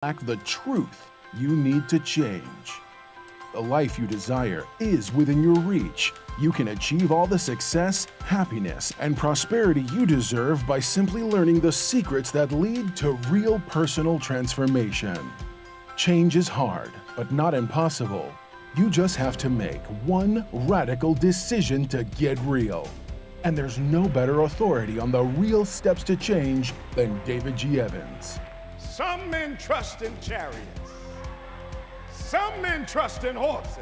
lack the truth you need to change. The life you desire is within your reach. You can achieve all the success, happiness, and prosperity you deserve by simply learning the secrets that lead to real personal transformation. Change is hard, but not impossible. You just have to make one radical decision to get real. And there's no better authority on the real steps to change than David G. Evans. Some men trust in chariots. Some men trust in horses.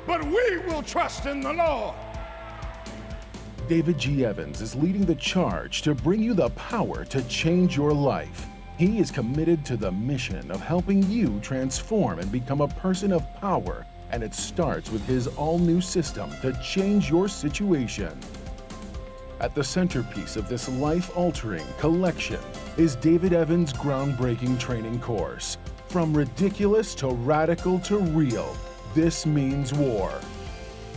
But we will trust in the Lord. David G. Evans is leading the charge to bring you the power to change your life. He is committed to the mission of helping you transform and become a person of power, and it starts with his all-new system to change your situation. At the centerpiece of this life-altering collection is David Evans' groundbreaking training course. From ridiculous to radical to real, this means war.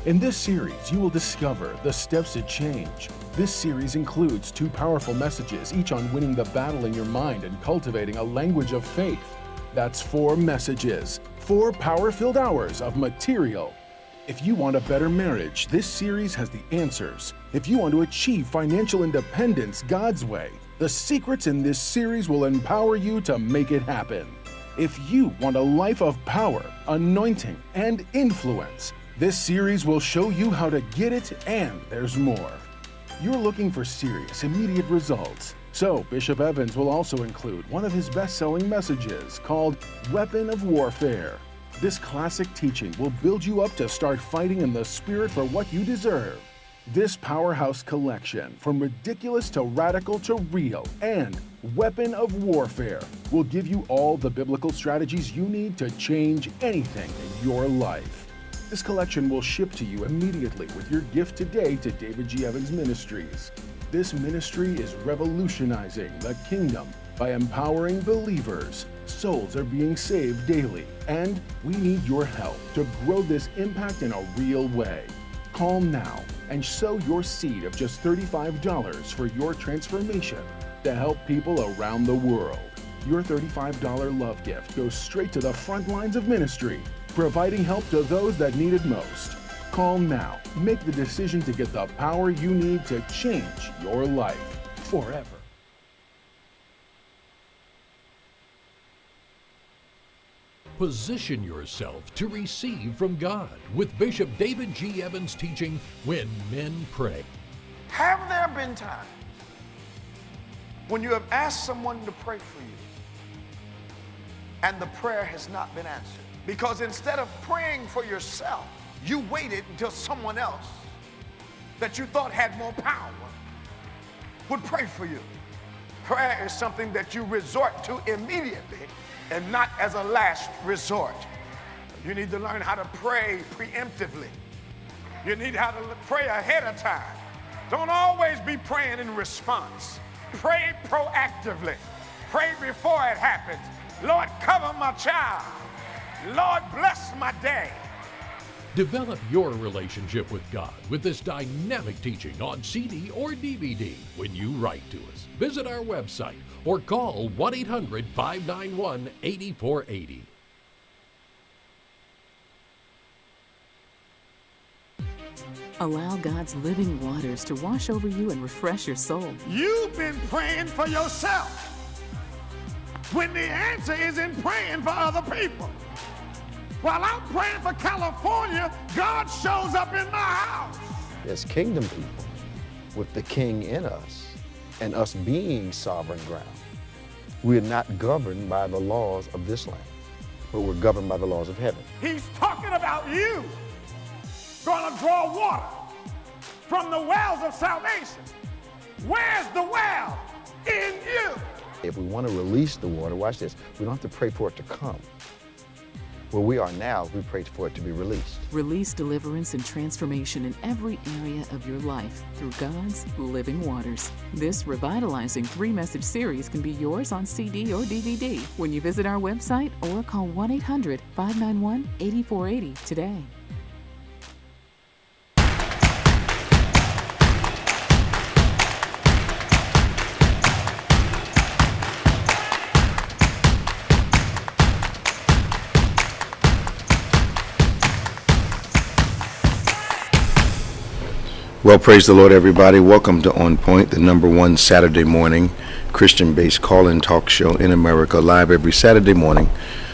In this series, you will discover the steps to change. This series includes 2 powerful messages, each on winning the battle in your mind and cultivating a language of faith. That's 4 messages, 4 power-filled hours of material. If you want a better marriage, this series has the answers. If you want to achieve financial independence God's way, the secrets in this series will empower you to make it happen. If you want a life of power, anointing, and influence, this series will show you how to get it, and there's more. You're looking for serious, immediate results. So Bishop Evans will also include one of his best-selling messages called Weapon of Warfare. This classic teaching will build you up to start fighting in the spirit for what you deserve. This powerhouse collection, from ridiculous to radical to real, and Weapon of Warfare, will give you all the biblical strategies you need to change anything in your life. This collection will ship to you immediately with your gift today to David G. Evans Ministries. This ministry is revolutionizing the kingdom by empowering believers. Souls are being saved daily, and we need your help to grow this impact in a real way. Call now and sow your seed of just $35 for your transformation to help people around the world. Your $35 love gift goes straight to the front lines of ministry, providing help to those that need it most. Call now. Make the decision to get the power you need to change your life forever. Position yourself to receive from God with Bishop David G. Evans teaching When Men Pray. Have there been times when you have asked someone to pray for you and the prayer has not been answered? Because instead of praying for yourself, you waited until someone else that you thought had more power would pray for you. Prayer is something that you resort to immediately and not as a last resort. You need to learn how to pray preemptively. You need how to pray ahead of time. Don't always be praying in response. Pray proactively. Pray before it happens. Lord, cover my child. Lord, bless my day. Develop your relationship with God with this dynamic teaching on CD or DVD when you write to us. Visit our website or call 1-800-591-8480. Allow God's living waters to wash over you and refresh your soul. You've been praying for yourself when the answer is in praying for other people. While I'm praying for California, God shows up in my house. As kingdom people, with the king in us, and us being sovereign ground, we are not governed by the laws of this land, but we're governed by the laws of heaven. He's talking about you going to draw water from the wells of salvation. Where's the well? In you. If we want to release the water, watch this, we don't have to pray for it to come. Where we are now, we pray for it to be released. Release deliverance and transformation in every area of your life through God's living waters. This revitalizing 3-message series can be yours on CD or DVD when you visit our website or call 1-800-591-8480 today. Well, praise the Lord, everybody. Welcome to On Point, the number one Saturday morning Christian-based call-in talk show in America, live every Saturday morning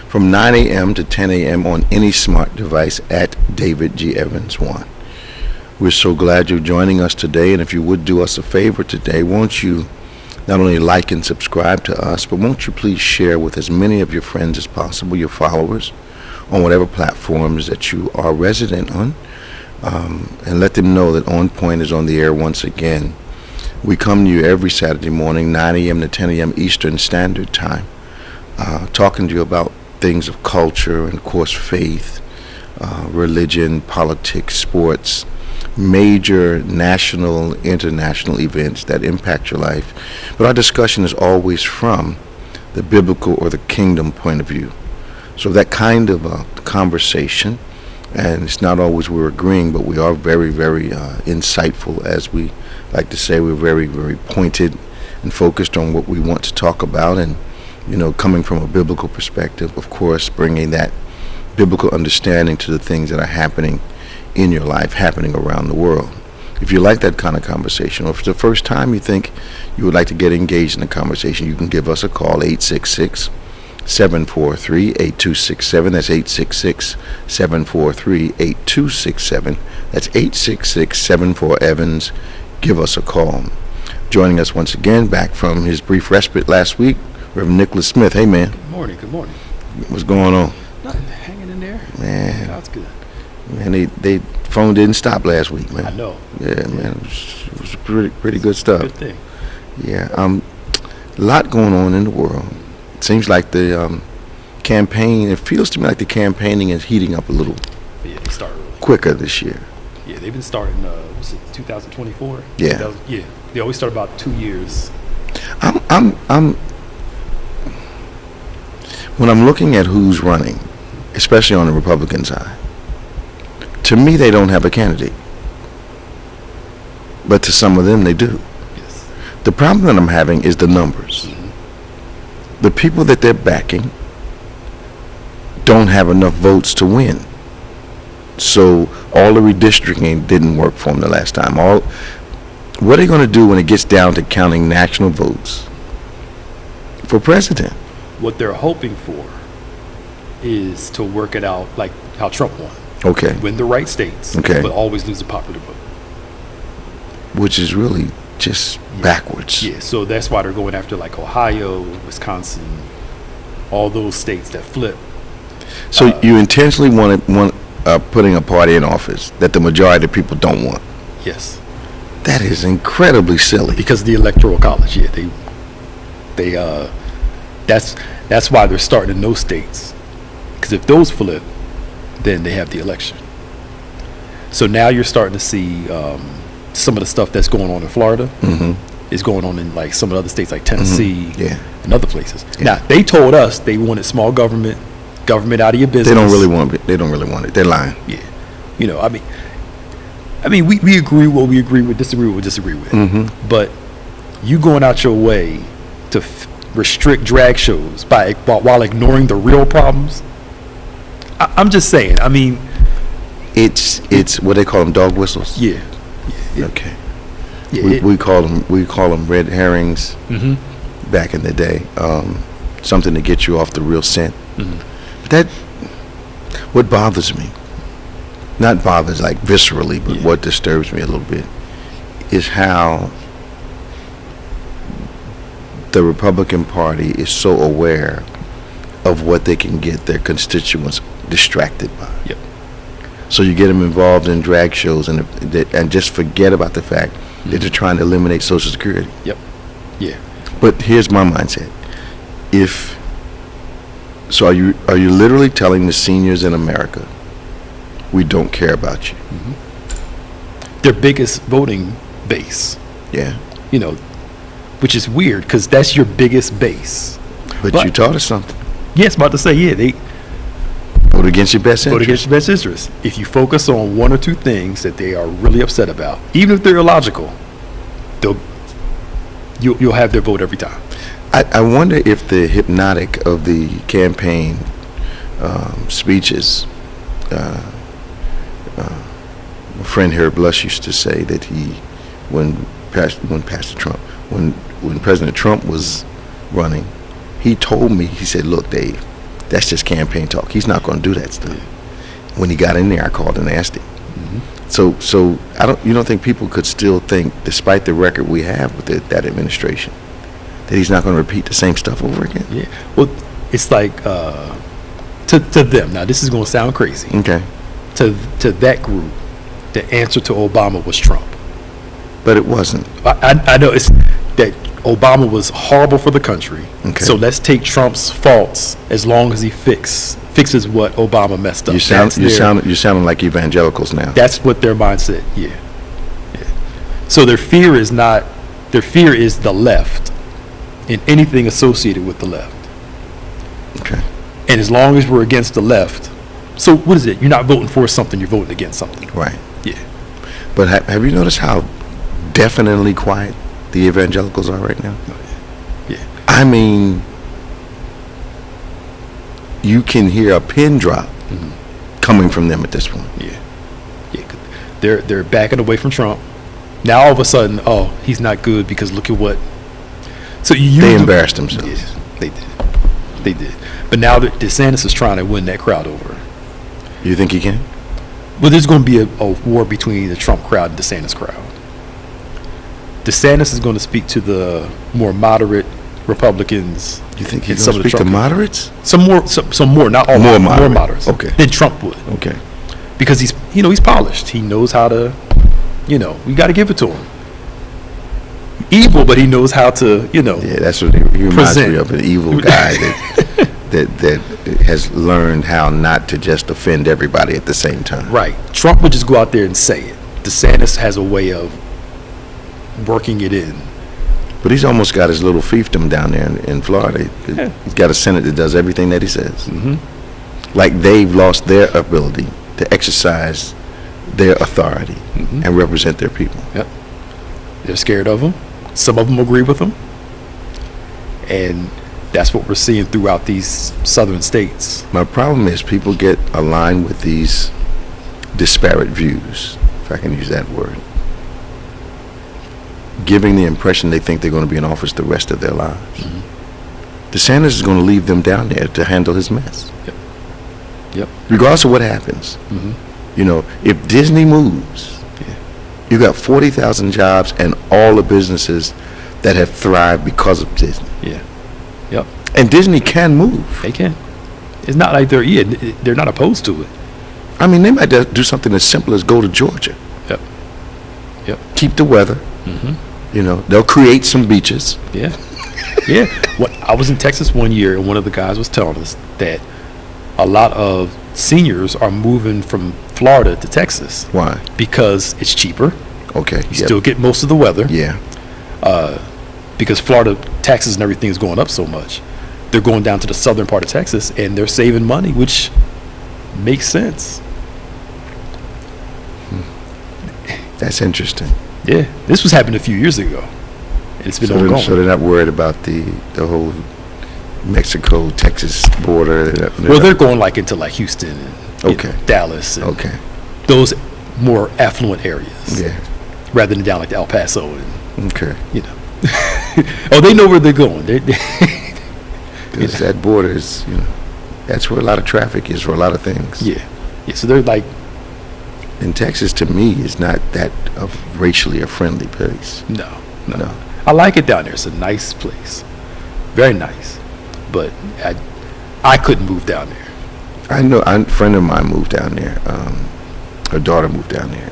from 9 a.m. to 10 a.m. on any smart device at David G. Evans 1. We're so glad you're joining us today, and if you would do us a favor today, won't you not only like and subscribe to us, but won't you please share with as many of your friends as possible, your followers, on whatever platforms that you are resident on, and let them know that On Point is on the air once again. We come to you every Saturday morning, 9 a.m. to 10 a.m. Eastern Standard Time, talking to you about things of culture and, of course, faith, religion, politics, sports, major national, international events that impact your life. But our discussion is always from the biblical or the kingdom point of view. So that kind of conversation, and it's not always we're agreeing, but we are very, very insightful, as we like to say. We're very, very pointed and focused on what we want to talk about, and, you know, coming from a biblical perspective, of course, bringing that biblical understanding to the things that are happening in your life, happening around the world. If you like that kind of conversation, or if it's the first time you think you would like to get engaged in the conversation, you can give us a call, 866-743-8267. That's 866-743-8267. That's 866-74-EVANS. Give us a call. Joining us once again, back from his brief respite last week, Reverend Nicholas Smith. Hey, man. Good morning. Good morning. What's going on? Nothing. Hanging in there. Man. That's good. Man, they phone didn't stop last week, man. I know. Yeah, man. It was pretty good stuff. Good thing. Yeah. A lot going on in the world. It seems like the campaign, it feels to me like the campaigning is heating up a little Yeah, they start early. quicker this year. Yeah, they've been starting, was it 2024? Yeah. Yeah. They always start about 2 years. When I'm looking at who's running, especially on the Republican side, to me they don't have a candidate. But to some of them they do. Yes. The problem that I'm having is the numbers. Mm-hmm. The people that they're backing don't have enough votes to win. So all the redistricting didn't work for them the last time. What are they going to do when it gets down to counting national votes for president? What they're hoping for is to work it out like how Trump won. Okay. Win the right states, Okay. but always lose the popular vote. Which is really just backwards. Yeah, so that's why they're going after like Ohio, Wisconsin, all those states that flip. So you intentionally want putting a party in office that the majority of people don't want. Yes. That is incredibly silly. Because of the Electoral College, yeah, that's why they're starting in those states. Because if those flip, then they have the election. So now you're starting to see some of the stuff that's going on in Florida is going on in like some of the other states like Tennessee and other places. Yeah. Now they told us they wanted small government out of your business. They don't really want it. They don't really want it. They're lying. Yeah, you know, I mean, we agree what we agree with, disagree what we disagree with. But you going out your way to restrict drag shows while ignoring the real problems. I'm just saying. I mean, it's what they call them, dog whistles. Yeah. Okay. Yeah, we call them red herrings. Back in the day, something to get you off the real scent. But what bothers me, not bothers like viscerally, but what disturbs me a little bit, is how the Republican Party is so aware of what they can get their constituents distracted by. Yep. So you get them involved in drag shows and just forget about the fact that they're trying to eliminate Social Security. Yep. Yeah. But here's my mindset: so are you literally telling the seniors in America, we don't care about you? Their biggest voting base. Yeah. You know, which is weird because that's your biggest base. But you taught us something. Yes, about to say, they vote against your best interest. Vote against your best interest. If you focus on one or two things that they are really upset about, even if they're illogical, you'll have their vote every time. I wonder if the hypnotic of the campaign My friend Herb Lush used to say that when President Trump was running, he told me, he said, look, Dave, that's just campaign talk. He's not going to do that stuff. When he got in there, I called and asked him. So you don't think people could still think, despite the record we have with that administration, that he's not going to repeat the same stuff over again? Yeah. Well, it's like to them. Now, this is going to sound crazy. Okay. To that group, the answer to Obama was Trump. But it wasn't. I know it's that Obama was horrible for the country. Okay. So let's take Trump's faults as long as he fixes what Obama messed up. You're sounding like evangelicals now. That's what their mindset. Yeah. So their fear is the left and anything associated with the left. Okay. And as long as we're against the left, so what is it? You're not voting for something, you're voting against something. Right. Yeah. But have you noticed how deafeningly quiet the evangelicals are right now? Yeah. I mean, you can hear a pin drop coming from them at this point. Yeah. They're backing away from Trump. Now all of a sudden, he's not good because look at what. So they embarrassed themselves. Yeah, they did. But now that DeSantis is trying to win that crowd over. You think he can? Well, there's going to be a war between the Trump crowd and DeSantis crowd. DeSantis is going to speak to the more moderate Republicans. You think he's going to speak to moderates? Some more, not all. More moderates. Okay. Than Trump would. Okay. Because he's polished. He knows how to, we got to give it to him. Evil, but he knows how to, Yeah, that's what he reminds me of, an evil guy that has learned how not to just offend everybody at the same time. Right. Trump would just go out there and say it. DeSantis has a way of working it in. But he's almost got his little fiefdom down there in Florida. Yeah. He's got a Senate that does everything that he says. Mm-hmm. Like they've lost their ability to exercise their authority and represent their people. Yep. They're scared of him. Some of them agree with him. And that's what we're seeing throughout these southern states. My problem is people get aligned with these disparate views, if I can use that word, giving the impression they think they're going to be in office the rest of their lives. DeSantis is going to leave them down there to handle his mess. Yep. Regardless of what happens. If Disney moves, you got 40,000 jobs and all the businesses that have thrived because of Disney. Yeah. Yep. And Disney can move. They can. It's not like they're not opposed to it. I mean, they might do something as simple as go to Georgia. Yep. Keep the weather. They'll create some beaches. Yeah. Yeah. I was in Texas one year, and one of the guys was telling us that a lot of seniors are moving from Florida to Texas. Why? Because it's cheaper. Okay. You still get most of the weather. Yeah. Because Florida taxes and everything is going up so much. They're going down to the southern part of Texas, and they're saving money, which makes sense. That's interesting. Yeah. This was happening a few years ago. And it's been ongoing. So they're not worried about the whole Mexico-Texas border. Well, they're going into Houston and Dallas and those more affluent areas. Yeah. Rather than down to El Paso and they know where they're going. Because that border is, that's where a lot of traffic is for a lot of things. Yeah. So they're and Texas to me is not that of racially a friendly place. No. I like it down there. It's a nice place. Very nice. But I couldn't move down there. I know a friend of mine moved down there. Her daughter moved down there,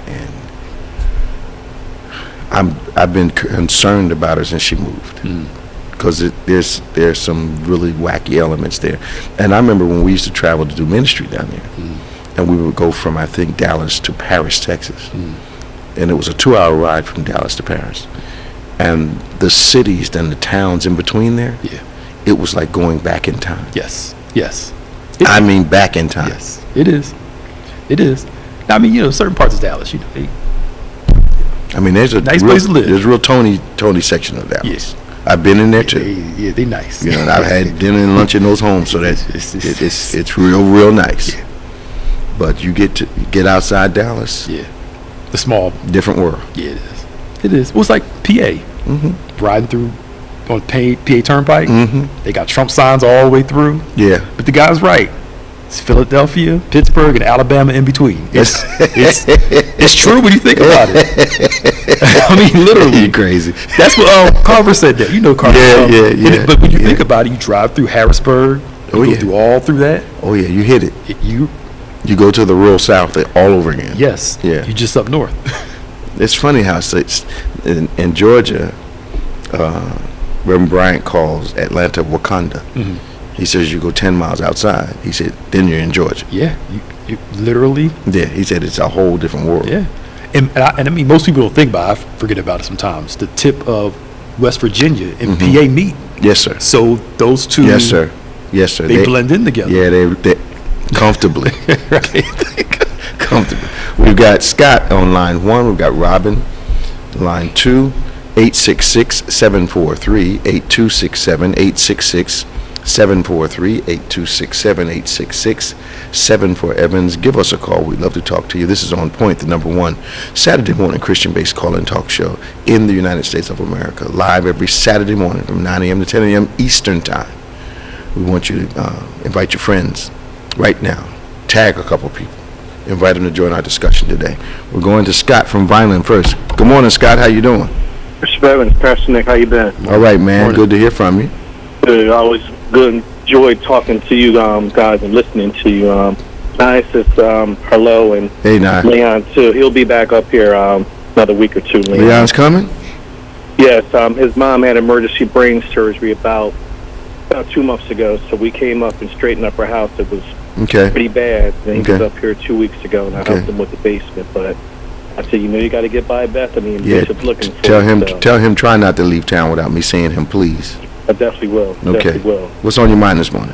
and I've been concerned about her since she moved, because there's some really wacky elements there. And I remember when we used to travel to do ministry down there, and we would go from, I think, Dallas to Paris, Texas, and it was a 2-hour ride from Dallas to Paris, and the cities and the towns in between there. Yeah. It was like going back in time. Yes. I mean, back in time. Yes, it is. I mean, certain parts of Dallas, there's a nice place to live. There's a real Tony section of Dallas. Yes. I've been in there too. They nice. And I've had dinner and lunch in those homes, so that it's real nice. Yeah. But you get outside Dallas. Yeah. The small. Different world. Yeah, it is. It is. It was like PA. Mm-hmm. Riding through on PA Turnpike. Mm-hmm. They got Trump signs all the way through. Yeah. But the guy's right. It's Philadelphia, Pittsburgh, and Alabama in between. It's true when you think about it. I mean, literally. You're crazy. That's what Carver said that. You know Carver. Yeah. But when you think about it, you drive through Harrisburg. You go through all through that. Oh, yeah, you hit it. You go to the rural South all over again. Yes. Yeah. You just up north. It's funny how it's in Georgia, Reverend Bryant calls Atlanta Wakanda. Mm-hmm. He says you go 10 miles outside. He said, then you're in Georgia. Yeah, you literally. Yeah, he said it's a whole different world. Yeah, and I mean, most people don't think about it. I forget about it sometimes. The tip of West Virginia and PA meet. Yes, sir. So those two. Yes, sir. Yes, sir. They blend in together. Yeah, they comfortably. Right. Comfortably. We've got Scott on line 1. We've got Robin, line 2. 866-743-8267, 867-846-7867 for Evans. Give us a call. We'd love to talk to you. This is On Point, the #1 Saturday morning Christian-based call-in talk show in the United States of America, live every Saturday morning from 9 a.m. to 10 a.m. Eastern Time. We want you to invite your friends right now. Tag a couple people. Invite them to join our discussion today. We're going to Scott from Vineland first. Good morning, Scott. How you doing? Mr. Evans, Pastor Nick, how you been? All right, man. Morning. Good to hear from you. Good. Always good. Enjoy talking to you guys and listening to you. Nice. It's Harlow and Hey, now. Leon too. He'll be back up here another week or two. Leon's coming? Yes. His mom had emergency brain surgery about 2 months ago, so we came up and straightened up her house. It was pretty bad. And he was up here 2 weeks ago, and I helped him with the basement. But I said, you got to get by Bethany, and Bishop's looking for tell him try not to leave town without me seeing him, please. I definitely will. Okay. Definitely will. What's on your mind this morning?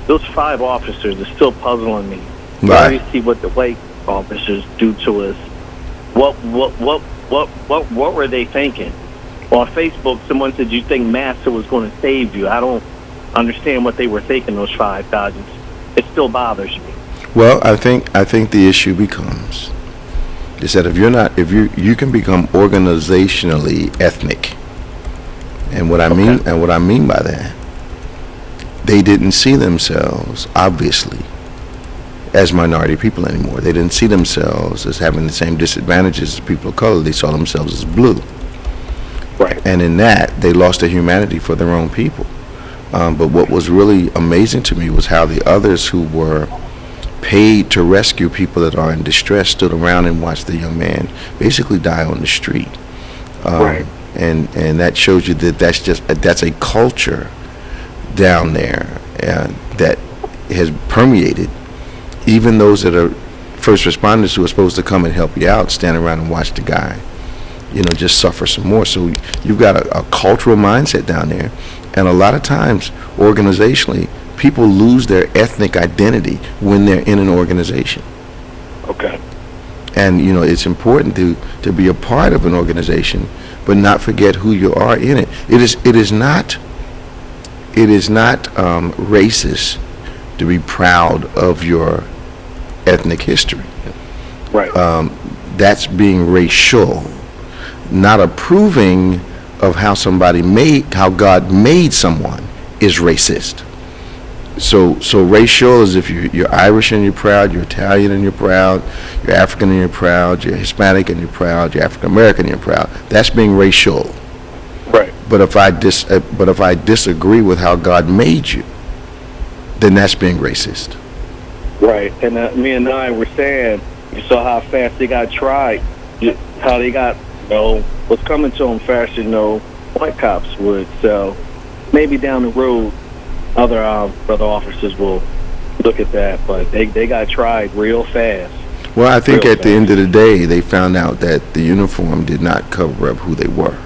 Those 5 officers are still puzzling me. Right. I see what the white officers do to us. What were they thinking? On Facebook, someone said, you think Master was going to save you. I don't understand what they were thinking, those 5 Dodgers. It still bothers me. Well, I think the issue becomes is that if you can become organizationally ethnic. And what I mean by that, they didn't see themselves, obviously, as minority people anymore. They didn't see themselves as having the same disadvantages as people of color. They saw themselves as blue. Right. And in that, they lost their humanity for their own people. But what was really amazing to me was how the others who were paid to rescue people that are in distress stood around and watched the young man basically die on the street. Right. And that shows you that that's a culture down there that has permeated. Even those that are first responders who are supposed to come and help you out stand around and watch the guy, just suffer some more. So you've got a cultural mindset down there, and a lot of times organizationally, people lose their ethnic identity when they're in an organization. Okay. And it's important to be a part of an organization, but not forget who you are in it. It is not racist to be proud of your ethnic history. Right. That's being racial. Not approving of how God made someone is racist. So racial is if you're Irish and you're proud, you're Italian and you're proud, you're African and you're proud, you're Hispanic and you're proud, you're African American and you're proud. That's being racial. Right. But if I disagree with how God made you, then that's being racist. Right. And me and I were saying, you saw how fast they got tried, how they got was coming to them faster than white cops would. So maybe down the road, other officers will look at that, but they got tried real fast. Well, I think at the end of the day, they found out that the uniform did not cover up who they were.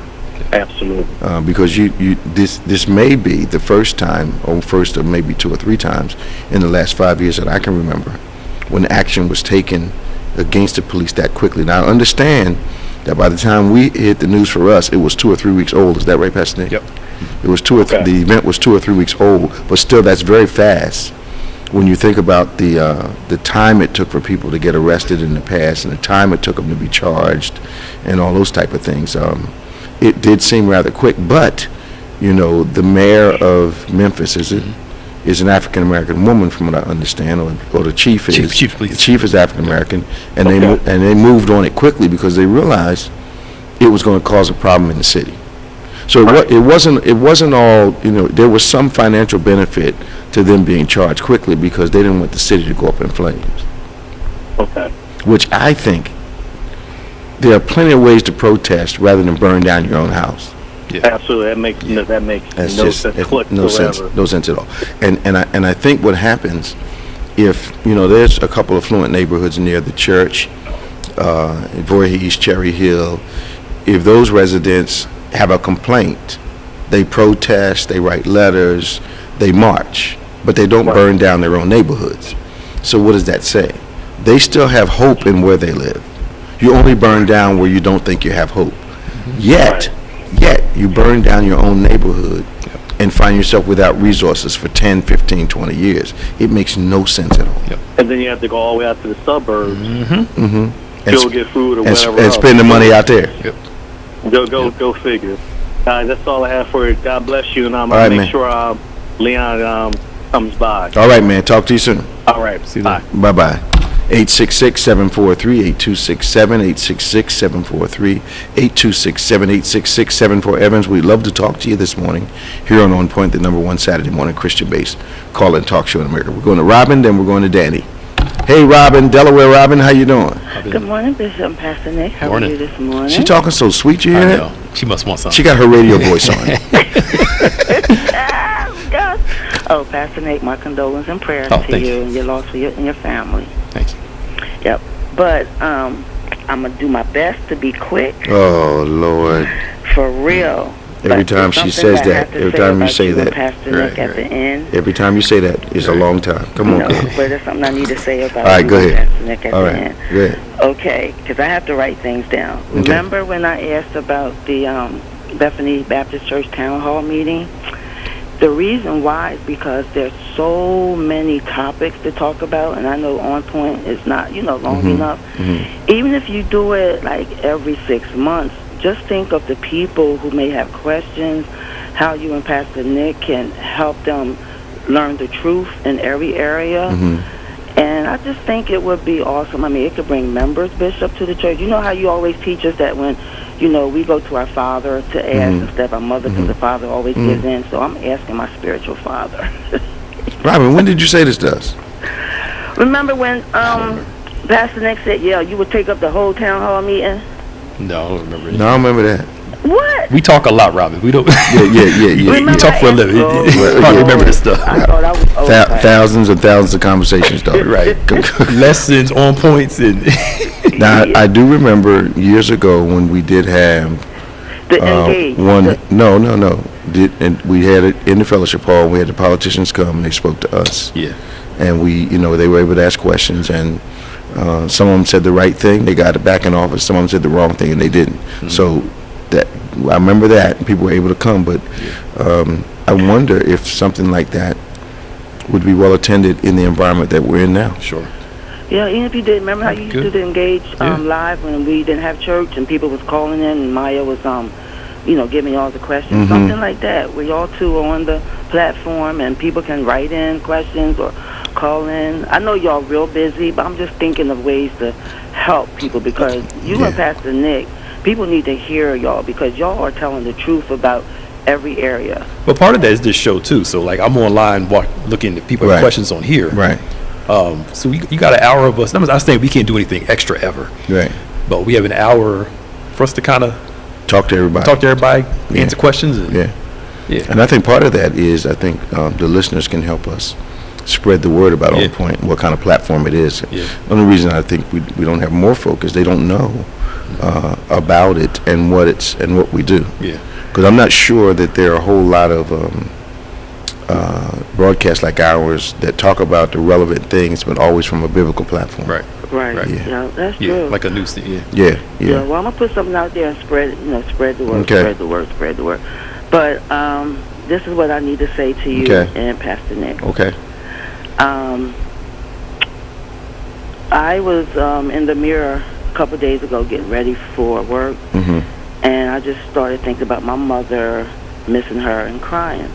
Absolutely. Because this may be the first time, or maybe 2 or 3 times in the last 5 years that I can remember, when action was taken against the police that quickly. Now, understand that by the time we hit the news for us, it was 2 or 3 weeks old. Is that right, Pastor Nick? Yep. It was the event was 2 or 3 weeks old, but still that's very fast when you think about the time it took for people to get arrested in the past and the time it took them to be charged and all those type of things, it did seem rather quick. But, you know, the mayor of Memphis is an African American woman, from what I understand, or the chief is. The chief is African American, and they moved on it quickly because they realized it was going to cause a problem in the city. So it wasn't all, you know, there was some financial benefit to them being charged quickly because they didn't want the city to go up in flames. Okay. Which I think there are plenty of ways to protest rather than burn down your own house. Yeah. Absolutely, that makes That's no just, sense whatsoever. no sense at all. And I think what happens if, you know, there's a couple of affluent neighborhoods near the church, Voorhees, Cherry Hill. If those residents have a complaint, they protest, they write letters, they march, but they don't burn down their own neighborhoods. So what does that say? They still have hope in where they live. You only burn down where you don't think you have hope. Yet you burn down your own neighborhood and find yourself without resources for 10, 15, 20 years. It makes no sense at all. And then you have to go all the way out to the suburbs, go get food or whatever and else. spend the money out there. Go figure. That's all I have for you. God bless you, and I'm right, gonna make sure Leon comes by. All right, man. Talk to you soon. All right. See you. Bye. Bye-bye. 866-743-8267, 866-743-8267, Evans. We'd love to talk to you this morning here on Point, the #1 Saturday morning Christian-based call and talk show in America. We're going to Robin, then we're going to Danny. Hey, Robin, Delaware Robin, how you doing? Good morning, Bishop and Pastor Nick. How are you this morning? She talking so sweet, you hear that? know. She must want something. She got her radio voice on. God. Oh, Pastor Nick, my condolences and prayers to you and your loss for and your family. Thank you. Yep. But I'm going to do my best to be quick. Oh, Lord. For real. Every time she says that, every time you say that, Pastor Nick at the end. every time you say that, it's a long time. Come on, no, girl. but there's something I need to say about All right, go ahead. Pastor Nick at All the right, end. go ahead. Okay, because I have to write things down. Okay. Remember when I asked about the Bethany Baptist Church Town Hall meeting? The reason why is because there's so many topics to talk about, and I know OnPointe is not, long enough. Even if you do it like every 6 months, just think of the people who may have questions, how you and Pastor Nick can help them learn the truth in every area. And I just think it would be awesome. I mean, it could bring members, Bishop, to the church. You know how you always teach us that when, we go to our Father to ask instead of our mother, because the Father always gives in. So I'm asking my spiritual father. Robin, when did you say this to us? Remember when Pastor Nick said, you would take up the whole town hall meeting? No, I don't remember. No, I don't remember that. What? We talk a lot, Robin. We don't. Yeah. We talk for a living. Probably remember this stuff. I thought I was Thousands and thousands of conversations, though. Right. Lessons on points and. Now, I do remember years ago when we did have the engage. No. And we had it in the fellowship hall. We had the politicians come and they spoke to us. Yeah. And we, they were able to ask questions, and some of them said the right thing, they got it back in office. Some of them said the wrong thing, and they didn't. So that I remember that, and people were able to come. But I wonder if something like that would be well attended in the environment that we're in now. Sure. Yeah, even if you did, remember how you used to engage live when we didn't have church and people was calling in and Maya was, giving all the questions, something like that, where y'all two are on the platform and people can write in questions or call in. I know y'all real busy, but I'm just thinking of ways to help people because you and Pastor Nick, people need to hear y'all because y'all are telling the truth about every area. Well, part of that is this show too. So like I'm online looking if people have questions on here. Right. So you got an hour of us. I was saying we can't do anything extra ever. Right. But we have an hour for us to kind of talk to everybody, answer questions. And, yeah. And I think part of that is the listeners can help us spread the word about OnPointe, what kind of platform it is. The only reason I think we don't have more folk is they don't know about it and what we do. Yeah. Because I'm not sure that there are a whole lot of broadcasts like ours that talk about the relevant things, but always from a biblical platform. Right. Yeah, that's true. Like a news thing. Yeah. Well, I'm gonna put something out there and spread the word, spread the word. But this is what I need to say to you and Pastor Nick. Okay. I was in the mirror a couple of days ago getting ready for work, and I just started thinking about my mother, missing her, and crying.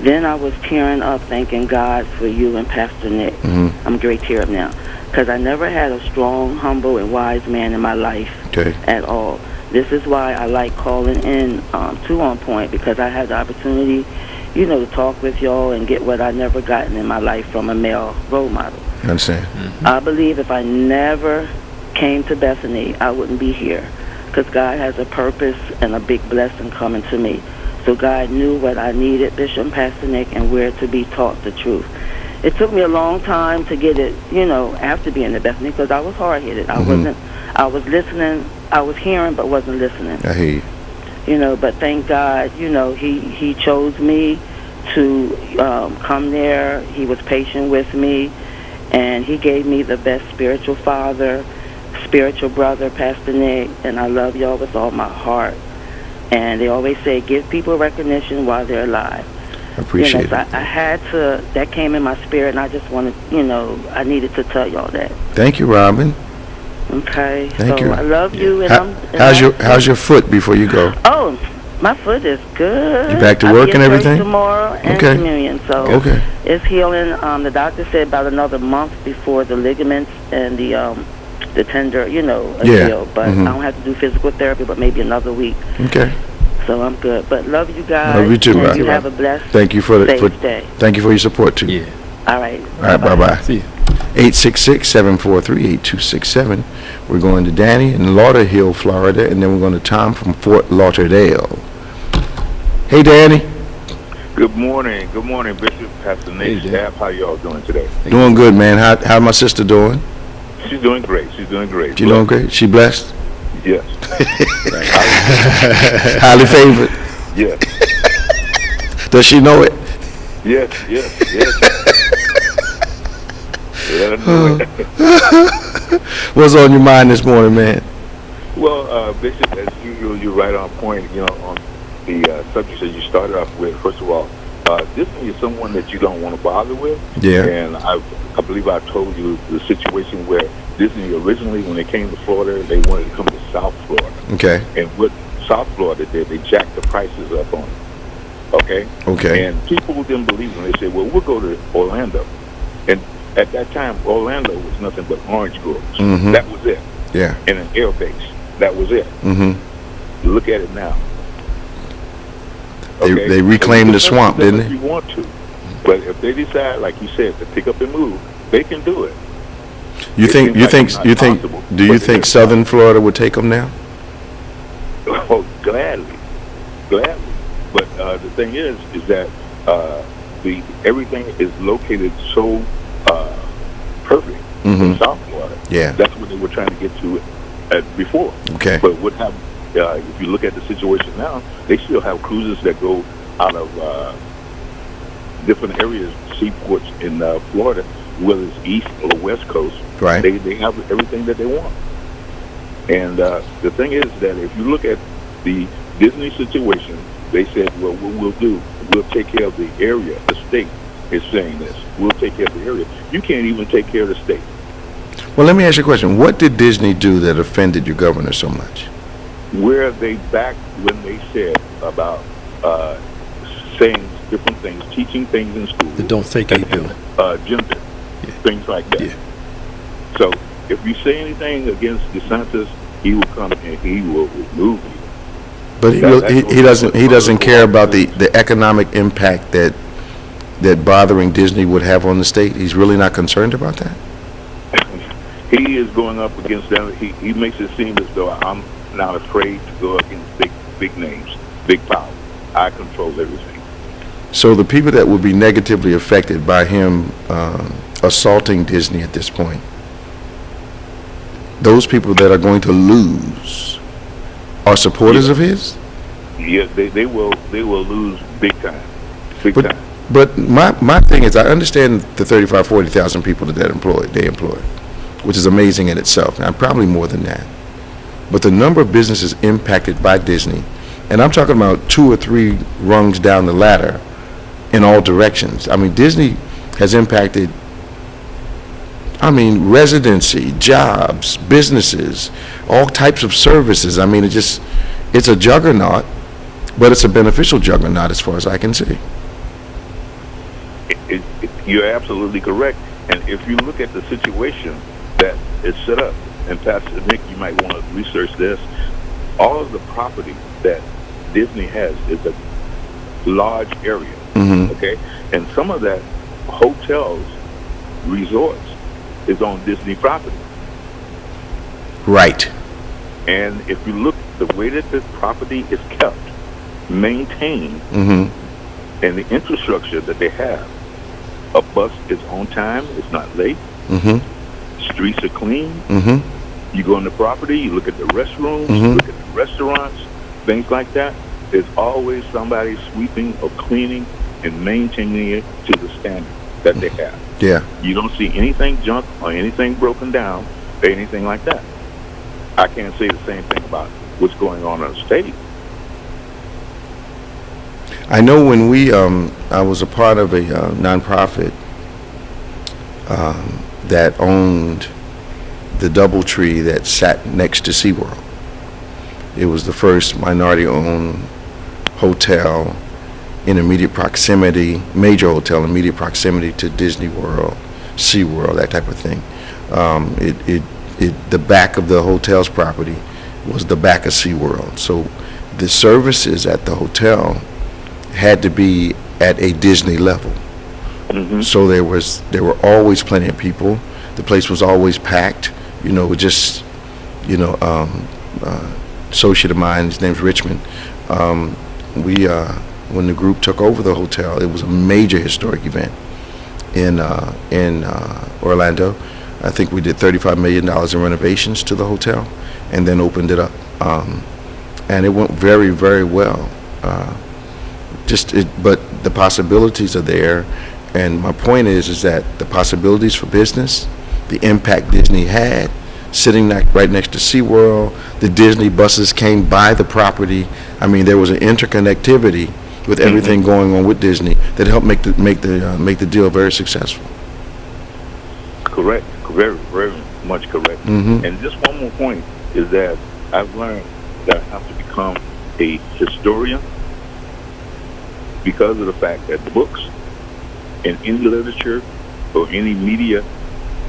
Then I was tearing up, thanking God for you and Pastor Nick. I'm a great tear up now, because I never had a strong, humble, and wise man in my life at all. This is why I like calling in to OnPointe, because I had the opportunity, you know, to talk with y'all and get what I never gotten in my life from a male role model. I understand. I believe if I never came to Bethany, I wouldn't be here, because God has a purpose and a big blessing coming to me. So God knew what I needed, Bishop and Pastor Nick, and where to be taught the truth. It took me a long time to get it, you know, after being at Bethany, because I was hard-headed. I was listening, I was hearing, but wasn't listening. I hear you. You know, but thank God, you know, he chose me to come there. He was patient with me, and he gave me the best spiritual father, spiritual brother, Pastor Nick, and I love y'all with all my heart. And they always say, give people recognition while they're alive. I appreciate it. So I had to, that came in my spirit, and I just wanted, you know, I needed to tell y'all that. Thank you, Robin. Okay. Thank you. I love you. And how's your foot before you go? Oh, my foot is good. You back to work and everything? Tomorrow and communion, so it's healing. The doctor said about another month before the ligaments and the tender, you know, heal. But I don't have to do physical therapy, but maybe another week. Okay. So I'm good. But love you guys. Love you too, and Robin. You have a blessed, thank you for safe day. Thank you for your support too. Yeah. All right. All right. Bye-bye. See you. 866-743-8267. We're going to Danny in Lauderhill, Florida, and then we're going to Tom from Fort Lauderdale. Hey, Danny. Good morning. Good morning, Bishop, Pastor Nick, staff. How y'all doing today? Doing good, man. How my sister doing? She's doing great. She's doing great. She doing great? She blessed? Yes. Highly favored? Yes. Does she know it? Yes. Let her know it. What's on your mind this morning, man? Well, Bishop, as usual, you're right on point, you know, on the subject that you started off with. First of all, Disney is someone that you don't want to bother with. Yeah. And I believe I told you the situation where Disney originally, when they came to Florida, they wanted to come to South Florida. Okay. And what South Florida did, they jacked the prices up on it. Okay? Okay. And people didn't believe them. They said, well, we'll go to Orlando. And at that time, Orlando was nothing but orange groves. That was it. Yeah. And an air base. That was it. Look at it now. Okay? They reclaimed the swamp, didn't they? If you want to. But if they decide, like you said, to pick up and move, they can do it. Do you think Southern Florida would take them now? Oh, gladly. But the thing is that everything is located so perfect in South Florida. Yeah. That's what they were trying to get to before. Okay. But what happened? If you look at the situation now, they still have cruises that go out of different areas, seaports in Florida, whether it's east or west coast. Right. They have everything that they want. And the thing is that if you look at the Disney situation, they said, well, what we'll do, we'll take care of the area. The state is saying this. We'll take care of the area. You can't even take care of the state. Well, let me ask you a question. What did Disney do that offended your governor so much? Where they back when they said about saying different things, teaching things in school. The Don't Fake It bill. Gender, things like that. Yeah. So if you say anything against DeSantis, he will come and he will remove you. But he doesn't care about the economic impact that bothering Disney would have on the state. He's really not concerned about that. He is going up against them. He makes it seem as though I'm not afraid to go against big names, big power. I control everything. So the people that would be negatively affected by him assaulting Disney at this point, those people that are going to lose are supporters of his? Yeah, they will lose big time. Big time. But my thing is, I understand the 40,000 people that they employ, which is amazing in itself. Now, probably more than that. But the number of businesses impacted by Disney, and I'm talking about 2 or 3 rungs down the ladder in all directions. I mean, Disney has impacted I mean, residency, jobs, businesses, all types of services. I mean, it's a juggernaut, but it's a beneficial juggernaut as far as I can see. You're absolutely correct. And if you look at the situation that is set up, and Pastor Nick, you might want to research this, all of the property that Disney has is a large area, okay? And some of that hotels, resorts, is on Disney property. Right. And if you look, the way that this property is kept, maintained, and the infrastructure that they have, a bus is on time, it's not late, streets are clean, you go on the property, you look at the restrooms, you look at the restaurants, things like that, there's always somebody sweeping or cleaning and maintaining it to the standard that they have. Yeah. You don't see anything junk or anything broken down or anything like that. I can't say the same thing about what's going on in the state. I know when I was a part of a nonprofit that owned the DoubleTree that sat next to SeaWorld. It was the first minority-owned hotel in immediate proximity, major hotel in immediate proximity to Disney World, SeaWorld, that type of thing. The back of the hotel's property was the back of SeaWorld. So the services at the hotel had to be at a Disney level. So there were always plenty of people. The place was always packed. Just, associate of mine, his name's Richmond. When the group took over the hotel, it was a major historic event in Orlando. I think we did $35 million in renovations to the hotel and then opened it up. And it went very, very well. But the possibilities are there. And my point is that the possibilities for business, the impact Disney had, sitting right next to SeaWorld, the Disney buses came by the property. I mean, there was an interconnectivity with everything going on with Disney that helped make the deal very successful. Correct, very, very much correct. And just one more point is that I've learned that I have to become a historian because of the fact that books and any literature or any media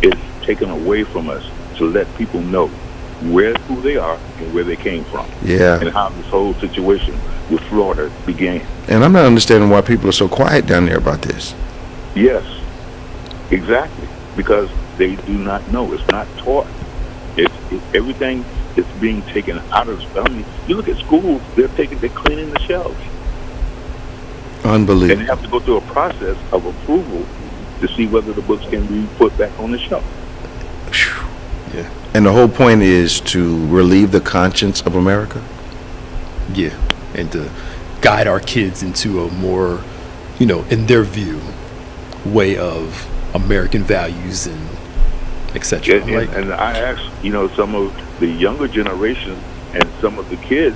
is taken away from us to let people know who they are and where they came from. Yeah. And how this whole situation with Florida began. And I'm not understanding why people are so quiet down there about this. Yes, exactly. Because they do not know. It's not taught. Everything is being taken out of. I mean, you look at schools; they're cleaning the shelves. Unbelievable. And they have to go through a process of approval to see whether the books can be put back on the shelf. Yeah. And the whole point is to relieve the conscience of America. Yeah, and to guide our kids into a more, in their view, way of American values and etc. And I asked, some of the younger generation and some of the kids,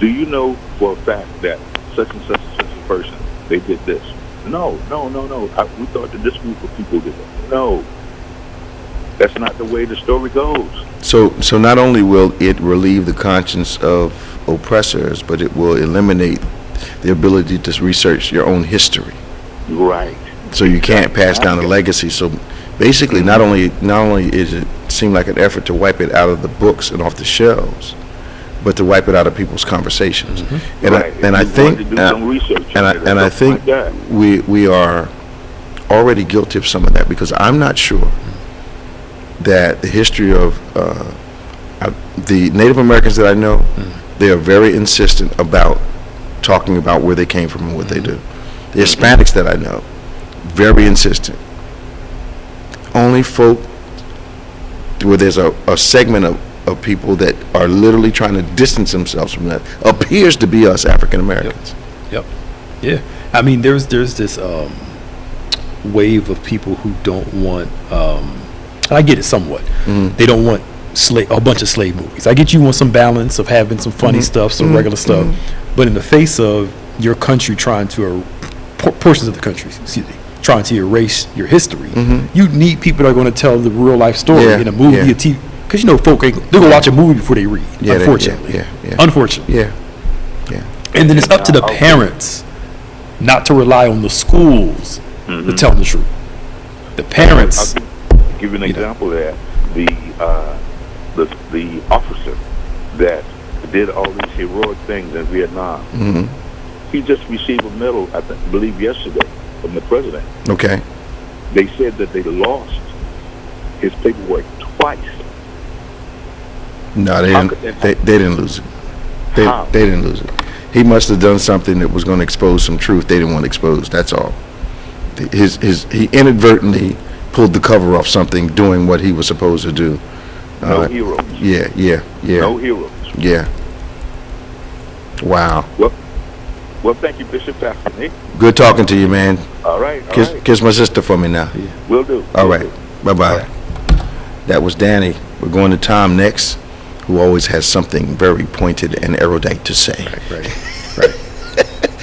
do you know for a fact that such and such and such a person, they did this? No. We thought that this group of people did it. No. That's not the way the story goes. So not only will it relieve the conscience of oppressors, but it will eliminate the ability to research your own history. Right. So you can't pass down a legacy. So basically, not only is it seem like an effort to wipe it out of the books and off the shelves, but to wipe it out of people's conversations. And I think we are already guilty of some of that, because I'm not sure that the history of the Native Americans that I know, they are very insistent about talking about where they came from and what they do. The Hispanics that I know, very insistent. Only folk where there's a segment of people that are literally trying to distance themselves from that appears to be us African Americans. Yep. Yeah. I mean, there's this wave of people who don't want. I get it somewhat. They don't want a bunch of slave movies. I get you want some balance of having some funny stuff, some regular stuff, but in the face of your country trying to portions of the country, trying to erase your history. You need people that are going to tell the real life story in a movie, a TV. Because folk ain't, they're going to watch a movie before they read, unfortunately. Unfortunately. Yeah. And then it's up to the parents not to rely on the schools to tell them the truth. The parents. I'll give you an example of that. The officer that did all these heroic things in Vietnam, he just received a medal, I believe yesterday, from the president. Okay. They said that they lost his paperwork twice. No, they didn't lose it. They didn't lose it. He must have done something that was going to expose some truth they didn't want exposed. That's all. He inadvertently pulled the cover off something, doing what he was supposed to do. No heroes. Yeah. No heroes. Yeah. Wow. Well, thank you, Bishop Pastor Nick. Good talking to you, man. All right. Kiss my sister for me now. Will do. All right. Bye-bye. That was Danny. We're going to Tom next, who always has something very pointed and erudite to say. Right.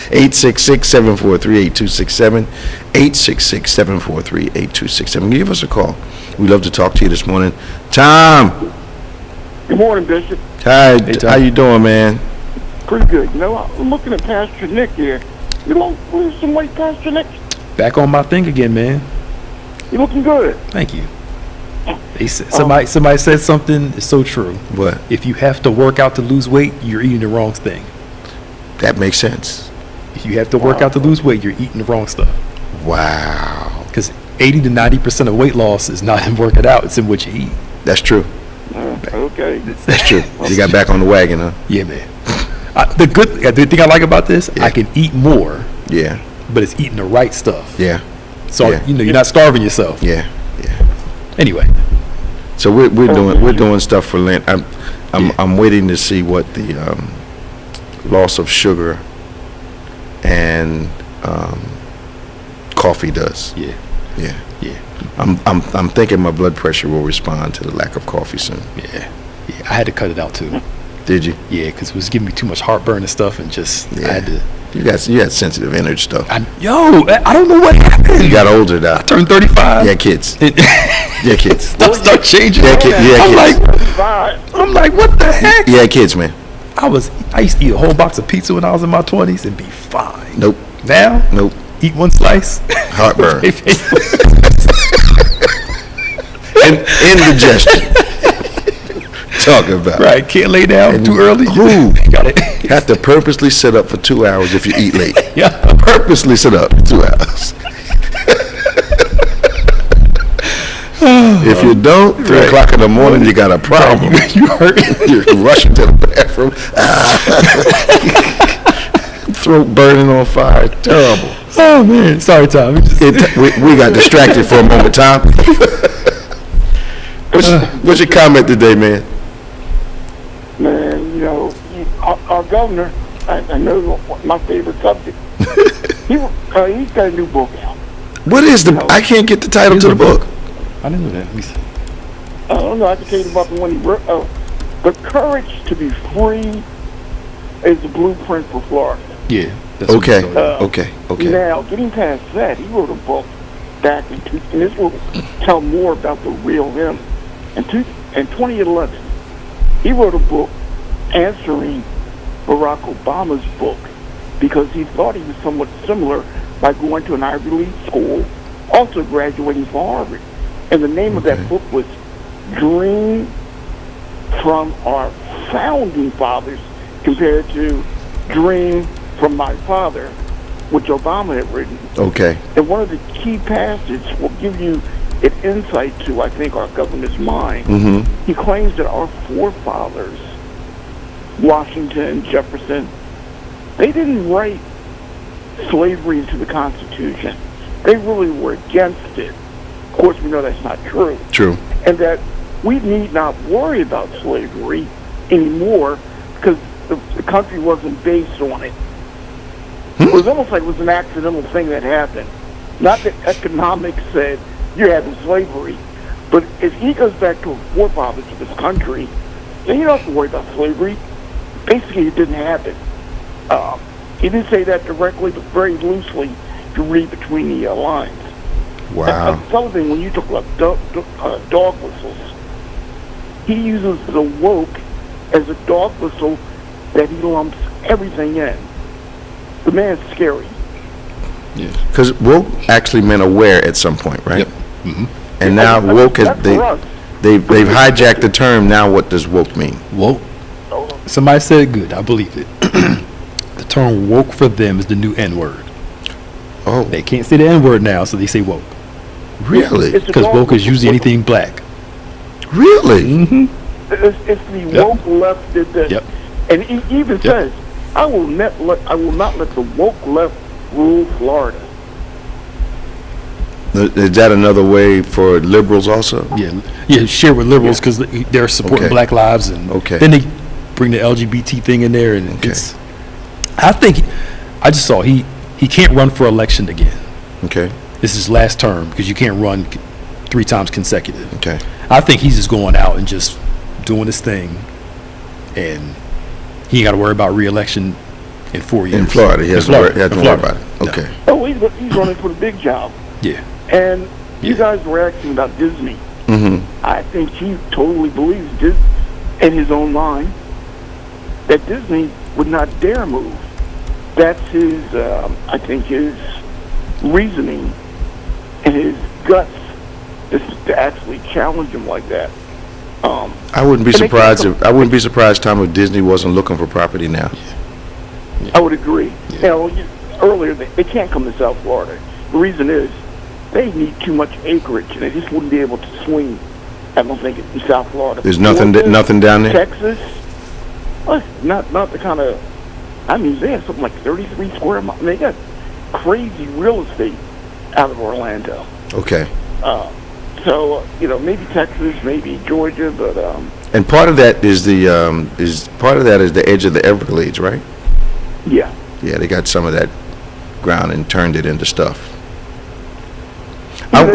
866-743-8267. 866-743-8267. Give us a call. We'd love to talk to you this morning. Tom. Good morning, Bishop. Hi. Hey, Tom. How you doing, man? Pretty good. I'm looking at Pastor Nick here. You lose some weight, Pastor Nick? Back on my thing again, man. You looking good. Thank you. Somebody said something that's so true. What? If you have to work out to lose weight, you're eating the wrong thing. That makes sense. If you have to work out to lose weight, you're eating the wrong stuff. Wow. Because 80 to 90% of weight loss is not in working out; it's in what you eat. That's true. Okay. That's true. You got back on the wagon, huh? Yeah, man. The thing I like about this, I can eat more. Yeah. But it's eating the right stuff. Yeah. So you're not starving yourself. Yeah. Anyway. So we're doing stuff for Lent. I'm waiting to see what the loss of sugar and coffee does. Yeah. I'm thinking my blood pressure will respond to the lack of coffee soon. Yeah. I had to cut it out too. Did you? Yeah, because it was giving me too much heartburn and stuff, and just I had to. You had sensitive energy stuff. I don't know what happened. You got older now. I turned 35. Yeah, kids. Start changing. Yeah, kids. I'm like, what the heck? Yeah, kids, man. I used to eat a whole box of pizza when I was in my 20s and be fine. Nope. Now? Nope. Eat one slice. Heartburn. Indigestion. Talking about. Right. Can't lay down too early. Who? Got it. Have to purposely sit up for 2 hours if you eat late. Yeah. Purposely sit up for 2 hours. If you don't, 3 o'clock in the morning, you got a problem. You hurt. You're rushing to the bathroom. Throat burning on fire. Terrible. Oh, man. Sorry, Tom. We got distracted for a moment, Tom. What's your comment today, man? Man, our governor, I know my favorite subject. He's got a new book out. What is I can't get the title to the book. I didn't know that. Let me see. I don't know. I can tell you about the one he wrote. The Courage to Be Free is the blueprint for Florida. Yeah. That's okay. Okay. Now, getting past that, he wrote a book back in and this will tell more about the real him. In 2011, he wrote a book answering Barack Obama's book because he thought he was somewhat similar by going to an Ivy League school, also graduating from Harvard. And the name of that book was Dream from Our Founding Fathers compared to Dream from My Father, which Obama had written. Okay. And one of the key passages will give you an insight to, I think, our governor's mind. Mm-hmm. He claims that our forefathers, Washington, Jefferson, they didn't write slavery into the Constitution. They really were against it. Of course, we know that's not true. True. And that we need not worry about slavery anymore because the country wasn't based on it. It was almost like it was an accidental thing that happened. Not that economics said you're having slavery, but if he goes back to a forefathers of this country, then you don't have to worry about slavery. Basically, it didn't happen. He didn't say that directly, but very loosely to read between the lines. Wow. Sullivan, when you talk about dog whistles, he uses the woke as a dog whistle that he lumps everything in. The man's scary. Yeah. Because woke actually meant aware at some point, right? Yep. Mm-hmm. And now woke has That's they've hijacked the term. Now what does woke mean? Woke. Somebody said it good. I believe it. The term woke for them is the new N-word. Oh, They can't say the N-word now, so they say woke. really? It's a Because dog woke is whistle. usually anything black. Really? Mm-hmm. It's the Yep. woke left did that. Yep. And he even says, I will not let the woke left rule Florida. Is that another way for liberals also? Yeah, share with liberals because they're supporting Okay. black lives, and Okay. then they bring the LGBT thing in there, and Okay. it's. I think I just saw he can't run for election again. Okay. This is his last term because you can't run 3 times consecutive. Okay. I think he's just going out and just doing his thing, and he ain't got to worry about re-election in 4 years. In Florida, he has to worry about it. No. Okay. Oh, he's running for the big job. Yeah. And you Yeah. guys were asking about Disney. Mm-hmm. I think he totally believes in his own mind that Disney would not dare move. That's his, I think, his reasoning and his guts is to actually challenge him like that. I wouldn't be And they surprised can't Tom, if Disney wasn't looking for property now. I would agree. Earlier they can't come to South Florida. The reason is they need too much acreage, and they just wouldn't be able to swing. I don't think in South Florida. There's nothing down there. Texas, well, not the kind of. I mean, they have something like 33 square miles. They got crazy real estate out of Orlando. Okay. So maybe Texas, maybe Georgia, but And part of that is the edge of the Everglades, right? yeah. Yeah, they got some of that ground and turned it into stuff. Yeah,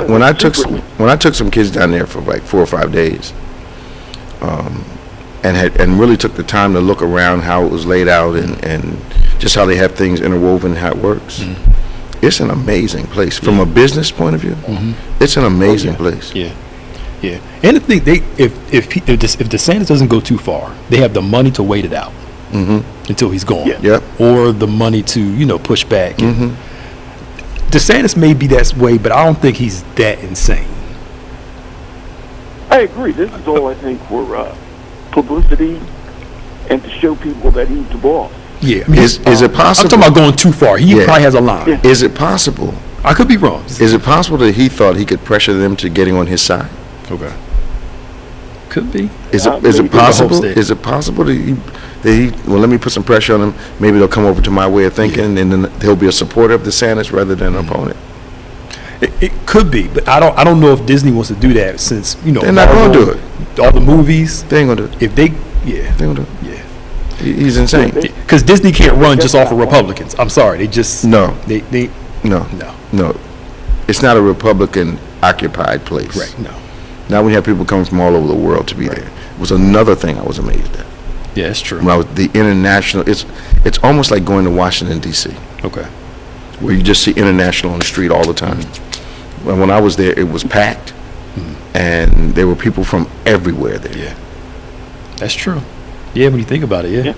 When I took some kids down there for like 4 or 5 days, and really took the time to look around how it was laid out and just how they have things interwoven, how it works. Mm-hmm. It's an amazing place from a business point of view. Mm-hmm. It's an amazing place. Yeah. Yeah. And if DeSantis doesn't go too far, they have the money to wait it out until he's gone. Yeah. Yep. Or the money to push back. Mm-hmm. DeSantis may be that way, but I don't think he's that insane. I agree. This is all I think for publicity and to show people that he's the boss. Yeah. I mean, Is it possible? I'm talking about going too far. He Yeah. probably has a line. Yeah. Is it possible? I could be wrong. Is it possible that he thought he could pressure them to getting on his side? Okay. Could be. Is maybe. it possible? Hope Is it possible that he well, let me put some pressure on him. Maybe they'll come over to my way of thinking, and then he'll be a supporter of DeSantis rather than an opponent. It could be, but I don't know if Disney wants to do that since They're not gonna do it. All the movies. They ain't gonna do it. If they, They ain't gonna do it. yeah. He's insane. Because Disney can't run just off of Republicans. I'm sorry, they just No. They No. no. It's not a Republican occupied place. Right, no. Now we have people coming from all over the world to be there. It was another thing I was amazed at. Yeah, it's true. When I was the international, it's almost like going to Washington D.C. Okay. where you just see international on the street all the time. When I was there, it was packed, and there were people from everywhere there. Yeah, that's true. Yeah, when you think about it, yeah.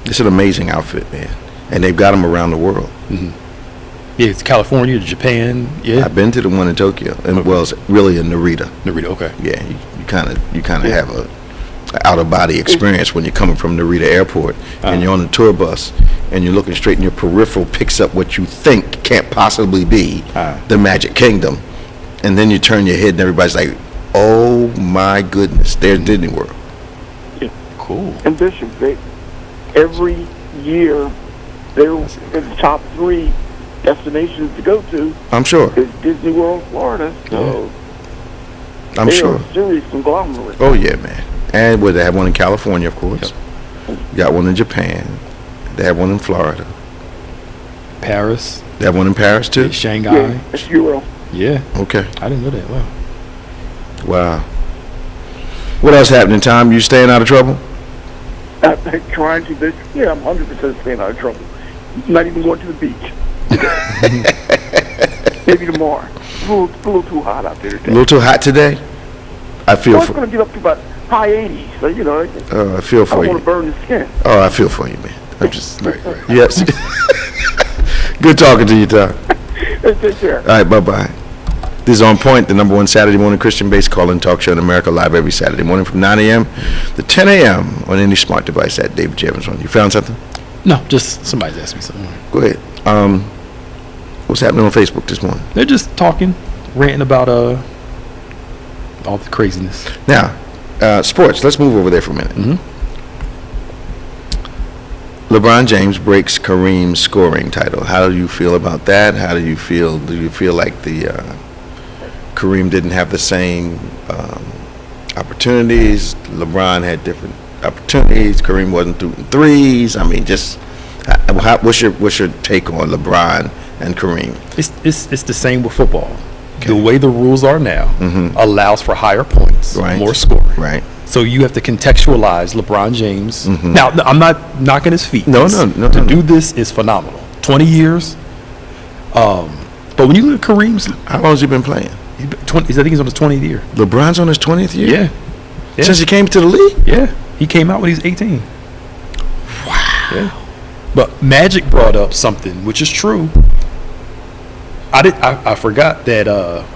It's an amazing outfit, man, and they've got them around the world. Yeah, it's California, Japan. Yeah, I've been to the one in Tokyo, and well, it's really in Narita. Narita. Okay. Yeah, you kind of have a out of body experience when you're coming from Narita Airport and you're on the tour bus and you're looking straight, and your peripheral picks up what you think can't possibly be the Magic Kingdom, and then you turn your head and everybody's like, "Oh my goodness, there's Disney World." Cool. And Bishop, every year they're in the top 3 destinations to go to. I'm sure. Is Disney World, Florida. So I'm they sure. are a serious conglomerate. Oh yeah, man. And they have one in California, of course. Got one in Japan. They have one in Florida. Paris. They have one in Paris too. Shanghai. Yeah, it's Euro. Yeah. Okay. I didn't know that. Wow. Wow. What else happening, Tom? You staying out of trouble? I'm trying to, Bishop. Yeah, I'm 100% staying out of trouble. I'm not even going to the beach. Maybe tomorrow. It's a little too hot out there today. A little too hot today? I feel It's going to get up to about high 80s. So, you know, I feel for I you. want to burn the skin. Oh, I feel for you, man. I'm just Right. yes. Good talking to you, Tom. Hey, take care. All right, bye-bye. This is On Point, the #1 Saturday morning Christian-based call-in talk show in America, live every Saturday morning from 9 a.m. to 10 a.m. on any smart device at David J. Evans. You found something? No, just somebody's asked me something. Go ahead. What's happening on Facebook this morning? They're just talking, ranting about all the craziness. Now, sports. Let's move over there for a minute. Mm-hmm. LeBron James breaks Kareem's scoring title. How do you feel about that? How do you feel? Do you feel like the Kareem didn't have the same opportunities? LeBron had different opportunities. Kareem wasn't shooting threes. I mean, just what's your take on LeBron and Kareem? It's the same with football. Okay. The way the rules are now allows for higher points, more scoring. Right. So you have to contextualize LeBron James. Now, I'm not knocking his feet. No. To do this is phenomenal. 20 years. But when you look at Kareem's, how long has he been playing? I think he's on his 20th year. LeBron's on his 20th year? Yeah. Since he came to the league? Yeah. He came out when he was 18. Wow. Yeah. But Magic brought up something, which is true. I forgot that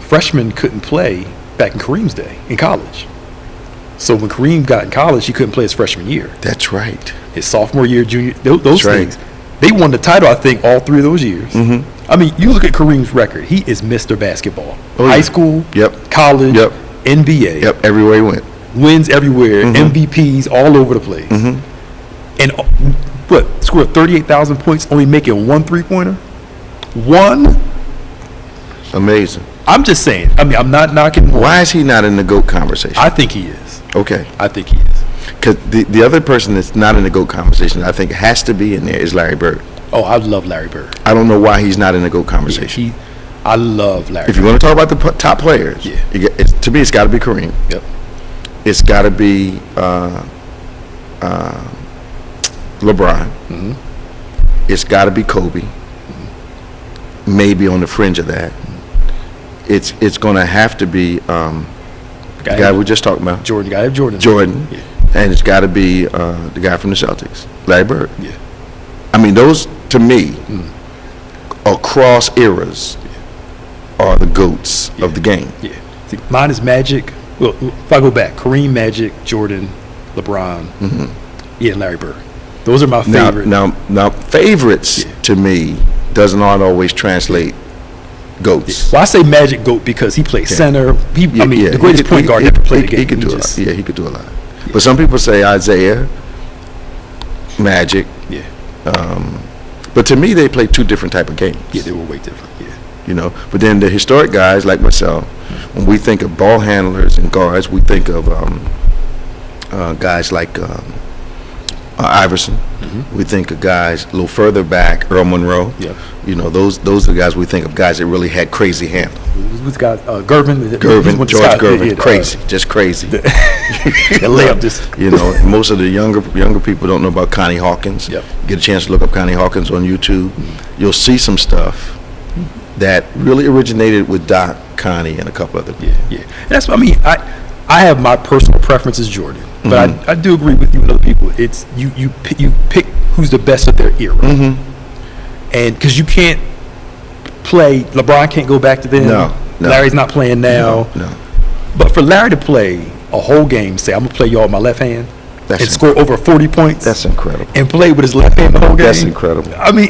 freshmen couldn't play back in Kareem's day in college. So when Kareem got in college, he couldn't play his freshman year. That's right. His sophomore year, junior, those That's things. Right. They won the title, I think, all 3 of those years. I mean, you look at Kareem's record. He is Mr. Basketball. High school, college, NBA. Everywhere he went. Wins everywhere, MVPs all over the place. And scored 38,000 points, only making 1 3-pointer? 1? Amazing. I'm just saying. I mean, I'm not knocking. Why is he not in the GOAT conversation? I think he is. Okay. I think he is. Because the other person that's not in the GOAT conversation, I think has to be in there, is Larry Bird. Oh, I love Larry Bird. I don't know why he's not in the GOAT conversation. I love Larry If you want to talk about the top players, to me, it's got to be Kareem. Yep. It's got to be LeBron. It's got to be Kobe. Maybe on the fringe of that. It's going to have to be the guy we just talked about. Jordan. Got to have Jordan. Jordan. Yeah. And it's got to be the guy from the Celtics, Larry Bird. Yeah. I mean, those, to me, across eras, are the GOATs of the game. Yeah. See, mine is Magic. Well, if I go back, Kareem, Magic, Jordan, LeBron, and Larry Bird. Those are my favorite. Now favorites to me doesn't always translate GOATs. Well, I say Magic GOAT because he plays center. The greatest point guard ever played the game. He could do a lot. Yeah, he could do a lot. But some people say Isaiah, Magic. Yeah. But to me, they play 2 different type of games. Yeah, they were way different. Yeah. You know, but then the historic guys like myself, when we think of ball handlers and guards, we think of guys like Iverson. We think of guys a little further back, Earl Monroe. Yep. You know, those are the guys we think of, guys that really had crazy handle. Who's got Gervin? George Gervin, crazy, just crazy. The layup just. You know, most of the younger people don't know about Connie Hawkins. Yep. Get a chance to look up Connie Hawkins on YouTube. You'll see some stuff that really originated with Doc, Connie, and a couple other people. Yeah. That's. I mean, I have my personal preference as Jordan, but I do agree with you and other people. It's you pick who's the best of their era, and because you can't play. LeBron can't go back to them. No. Larry's not playing now. No. But for Larry to play a whole game, say I'm gonna play y'all with my left hand, and score over 40 points. That's incredible. And play with his left hand the whole game. That's incredible. I mean,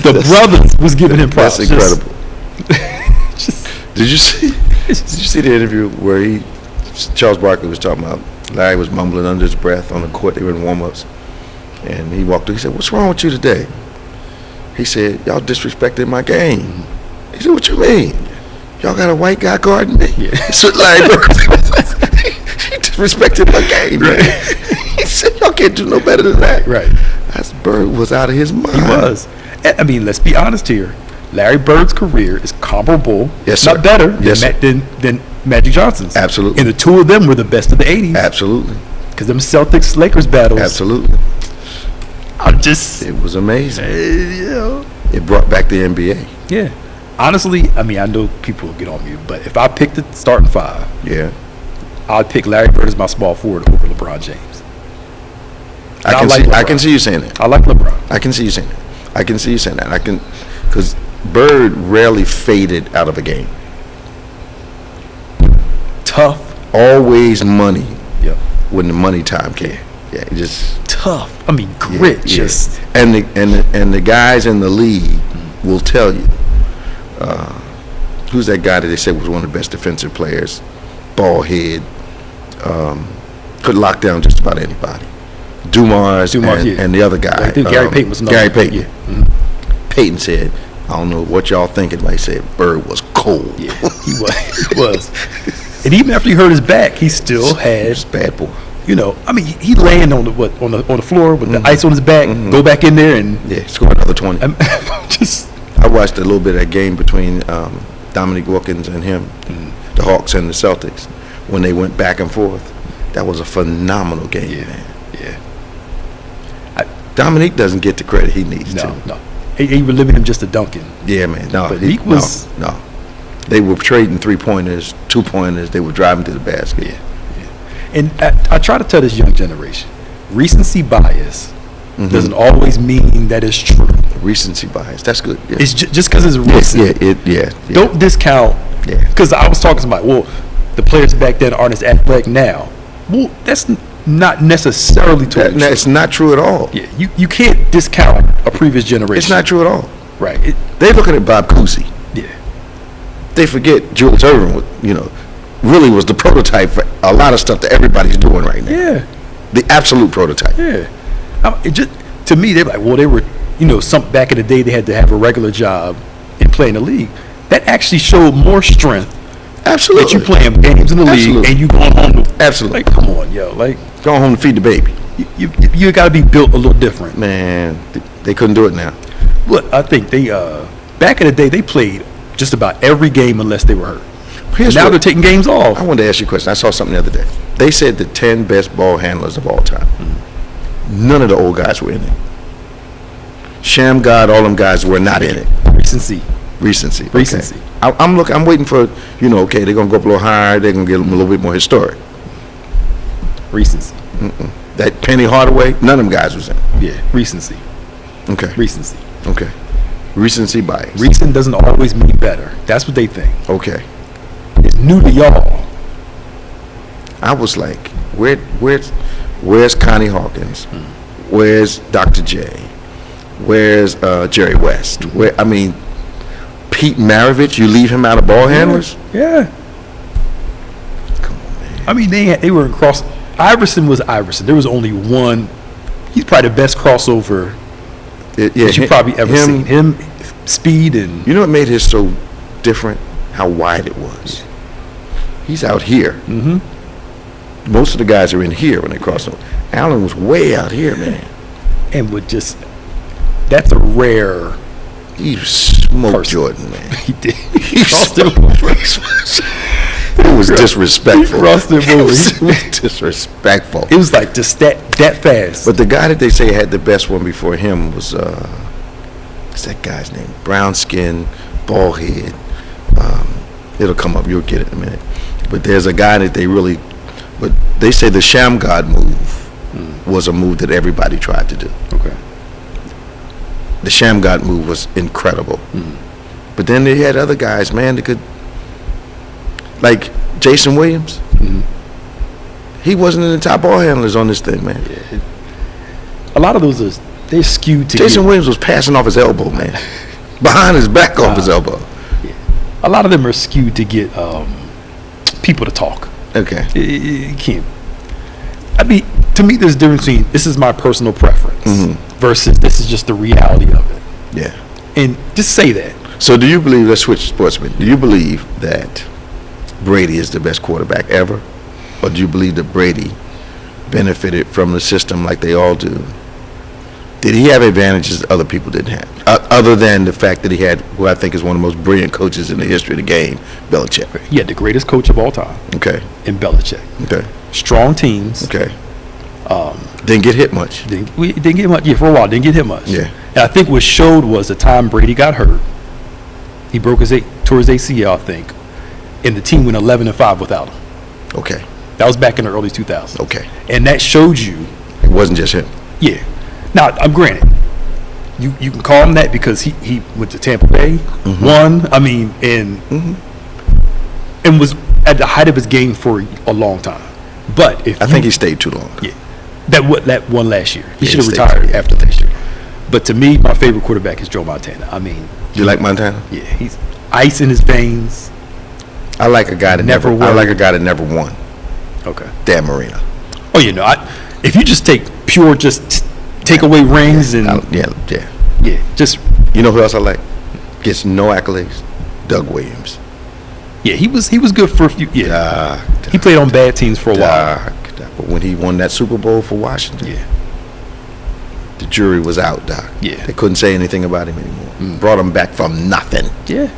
the brothers was giving him props. That's incredible. Did you see the interview where Charles Barkley was talking about Larry was mumbling under his breath on the court? They were in warm-ups, and he walked through. He said, "What's wrong with you today?" He said, "Y'all disrespected my game." He said, "What you mean? Y'all got a white guy guarding me?" Yeah. So Larry Bird, he disrespected my game. Right. He said, "Y'all can't do no better than that." Right. That Bird was out of his mind. He was. I mean, let's be honest here. Larry Bird's career is comparable, yes, not sir. better, yes, than Magic Johnson's. Absolutely. And the 2 of them were the best of the 80s. Absolutely. Because them Celtics-Lakers battles. Absolutely. It was amazing. It brought back the NBA. Yeah. honestly, I mean, I know people will get on me, but if I picked the starting five, Yeah. I'd pick Larry Bird as my small forward over LeBron James. And I can see you saying that. I like LeBron. I can see you saying that. Because Bird rarely faded out of a game. Tough. Always money. Yep. When the money time came. Yeah, just tough. I mean, grit. Yeah. Just and the guys in the league will tell you. Who's that guy that they said was one of the best defensive players? Ball head. Could lock down just about anybody. Dumars and the other guy. I think Gary Payton was another Gary one. Payton. Yeah. Mm-hmm. Payton said, I don't know what y'all thinking, but he said Bird was cold. Yeah, he was. And even after he hurt his back, he still had He's a bad boy. You know, I mean, he laying on the floor with the ice on his back. Go back in there and score another 20. I watched a little bit of that game between Dominique Wilkins and him, the Hawks and the Celtics, when they went back and forth. That was a phenomenal game, man. Yeah. Dominique doesn't get the credit he needs to. No. He would limit him just to dunking. Yeah, man. No, but Meek was no. They were trading 3-pointers, 2-pointers. They were driving to the basket. Yeah. And I try to tell this young generation, recency bias doesn't always mean that it's true. Recency bias. That's good. Yeah. It's just because it's recent. Yeah. Don't discount. Yeah. Because I was talking to somebody, well, the players back then aren't as athletic now. Well, that's not necessarily true. It's not true at all. Yeah, you can't discount a previous generation. It's not true at all. Right. They're looking at Bob Cousy. Yeah. They forget Julius Erving, really was the prototype for a lot of stuff that everybody's doing right now. Yeah. The absolute prototype. Yeah. To me, they're like, well, they were, back in the day they had to have a regular job and play in the league. That actually showed more strength. Absolutely. That you playing games in the league and you going home. Absolutely. Like, come on, yo. Like, going home to feed the baby. You got to be built a little different. Man, they couldn't do it now. Well, I think they, back in the day, they played just about every game unless they were hurt. Now they're taking games off. I wanted to ask you a question. I saw something the other day. They said the 10 best ball handlers of all time. None of the old guys were in it. Sham God, all them guys were not in it. Recency. Okay. I'm waiting for, they're going to go up a little higher. They're going to get a little bit more historic. Recency. That Penny Hardaway, none of them guys was in it. Yeah, recency. Okay. Recency. Okay. Recency bias. Recent doesn't always mean better. That's what they think. Okay. It's new to y'all. I was like, where's Connie Hawkins? Where's Dr. J? Where's Jerry West? Pete Maravich, you leave him out of ball handlers? Yeah. Come on, man. I mean, they were in cross. Iverson was Iverson. There was only one. He's probably the best crossover that you probably ever seen. Him, speed, and you know what made his so different? How wide it was. He's out here. Most of the guys are in here when they cross over. Allen was way out here, man. And that's a rare. He smoked Jordan, man. He did. He crossed him. It was disrespectful. He crossed him over. It was disrespectful. It was like just that fast. But the guy that they say had the best one before him was what's that guy's name? Brown skin, bald head. It'll come up. You'll get it in a minute. But there's a guy that but they say the Sham God move was a move that everybody tried to do. Okay. The Sham God move was incredible. But then they had other guys, man, that could, like Jason Williams. He wasn't in the top ball handlers on this thing, man. Yeah. A lot of those they're skewed to Jason Williams was passing off his elbow, man. Behind his back off his elbow. Yeah. A lot of them are skewed to get people to talk. Okay. You can't. I mean, to me, there's a difference between this is my personal preference versus this is just the reality of it. Yeah. And just say that. So do you believe, let's switch sportsmen, do you believe that Brady is the best quarterback ever? Or do you believe that Brady benefited from the system like they all do? Did he have advantages that other people didn't have? Other than the fact that he had, who I think is one of the most brilliant coaches in the history of the game, Belichick. He had the greatest coach of all time. Okay. In Belichick. Okay. Strong teams. Okay. Didn't get hit much. Didn't get much. Yeah, for a while, didn't get hit much. Yeah. And I think what showed was the time Brady got hurt, He tore his ACL, I think, and the team went 11-5 without him. Okay. That was back in the early 2000s. Okay. And that showed you. It wasn't just him. Yeah. Now, I'm granted, you can call him that because he went to Tampa Bay, won, and was at the height of his game for a long time. But I think he stayed too long. Yeah. That one last year. He should have stayed retired after last year. But to me, my favorite quarterback is Joe Montana. You like Montana? Yeah, he's ice in his veins. I like a guy that never won. Okay. Dan Marino. Oh, if you just take away rings and just you know who else I like? Gets no accolades. Doug Williams. Yeah, he was good for a few. Yeah, he played on bad teams for a while. But when he won that Super Bowl for Washington, the jury was out, Doc. Yeah, they couldn't say anything about him anymore. Brought him back from nothing. Yeah,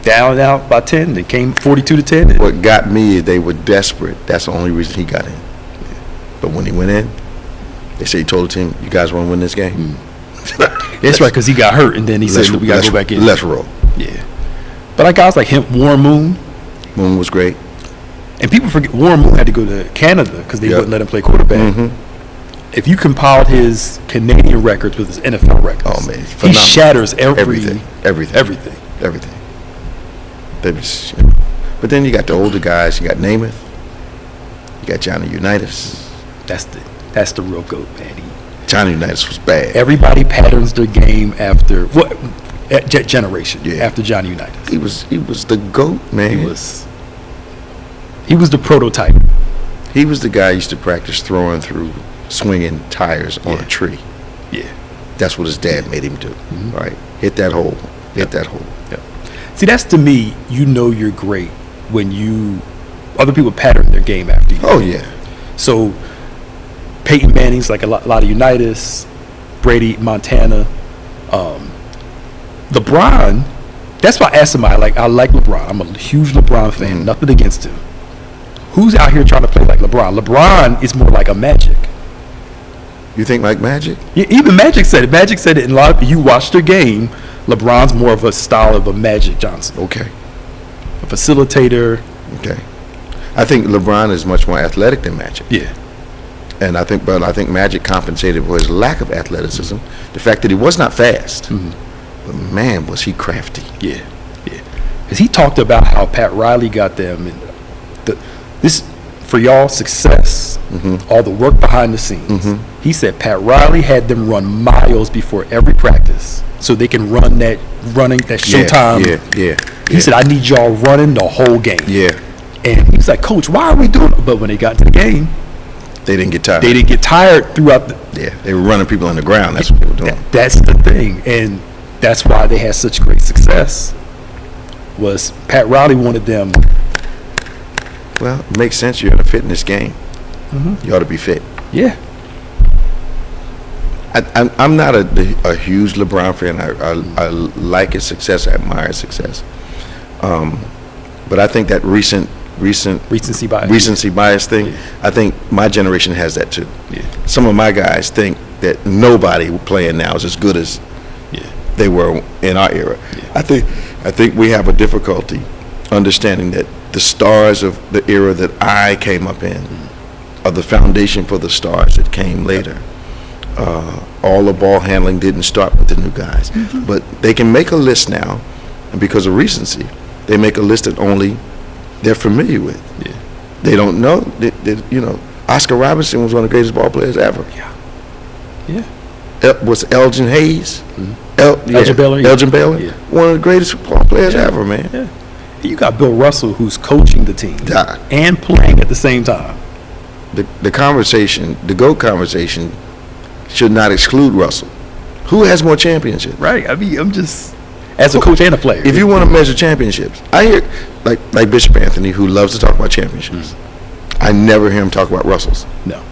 down by 10, they came 42-10. What got me is they were desperate. That's the only reason he got in. But when he went in, they said he told the team, "You guys want to win this game." That's right, because he got hurt, and then he said, "We got to go back in. Let's roll." Yeah, but like guys like him, Warren Moon. Moon was great. And people forget Warren Moon had to go to Canada because they wouldn't let him play quarterback. If you compiled his Canadian records with his NFL records, he shatters everything. But then you got the older guys. You got Namath. You got Johnny Unitas. That's the real GOAT, man. Johnny Unitas was bad. Everybody patterns their game after generation. Yeah. After Johnny Unitas. He was the GOAT, man. He was the prototype. He was the guy who used to practice throwing through, swinging tires on a tree. Yeah. That's what his dad made him do. Right? Hit that hole. Hit that hole. Yep. See, that's to me, you're great when other people pattern their game after you. Oh, yeah. So, Peyton Manning's like a lot of Unitas, Brady, Montana, LeBron. That's why I asked somebody, I like LeBron. I'm a huge LeBron fan. Nothing against him. Who's out here trying to play like LeBron? LeBron is more like a Magic. You think like Magic? Yeah, even Magic said it. Magic said it, and a lot of you watch their game. LeBron's more of a style of a Magic Johnson. Okay. A facilitator. Okay. I think LeBron is much more athletic than Magic. Yeah. And I think Magic compensated for his lack of athleticism, the fact that he was not fast. But man, was he crafty. Yeah. Because he talked about how Pat Riley got them, and this for y'all success, all the work behind the scenes. He said Pat Riley had them run miles before every practice so they can run that showtime. Yeah. He said, "I need y'all running the whole game." Yeah. And he was like, "Coach, why are we doing it?" But when they got to the game, they didn't get tired. They didn't get tired throughout they were running people on the ground. That's what they were doing. That's the thing, and that's why they had such great success. Was Pat Riley wanted them? Well, it makes sense. You're in a fitness game. You ought to be fit. Yeah. I'm not a huge LeBron fan. I like his success. I admire his success. But I think that recency bias thing, I think my generation has that too. Yeah. Some of my guys think that nobody playing now is as good as they were in our era. Yeah. I think we have a difficulty understanding that the stars of the era that I came up in are the foundation for the stars that came later. All the ball handling didn't start with the new guys, but they can make a list now, and because of recency, they make a list that only they're familiar with. Yeah. They don't know that Oscar Robertson was one of the greatest ball players ever. Yeah. Was Elgin Hayes? Elgin Baylor. Elgin Baylor. Yeah. One of the greatest ball players ever, man. Yeah. You got Bill Russell, who's coaching the team and playing at the same time. The conversation, the GOAT conversation, should not exclude Russell. Who has more championships? Right. I'm just, as a coach and a player. If you want to measure championships, I hear like Bishop Anthony, who loves to talk about championships. I never hear him talk about Russell's. No.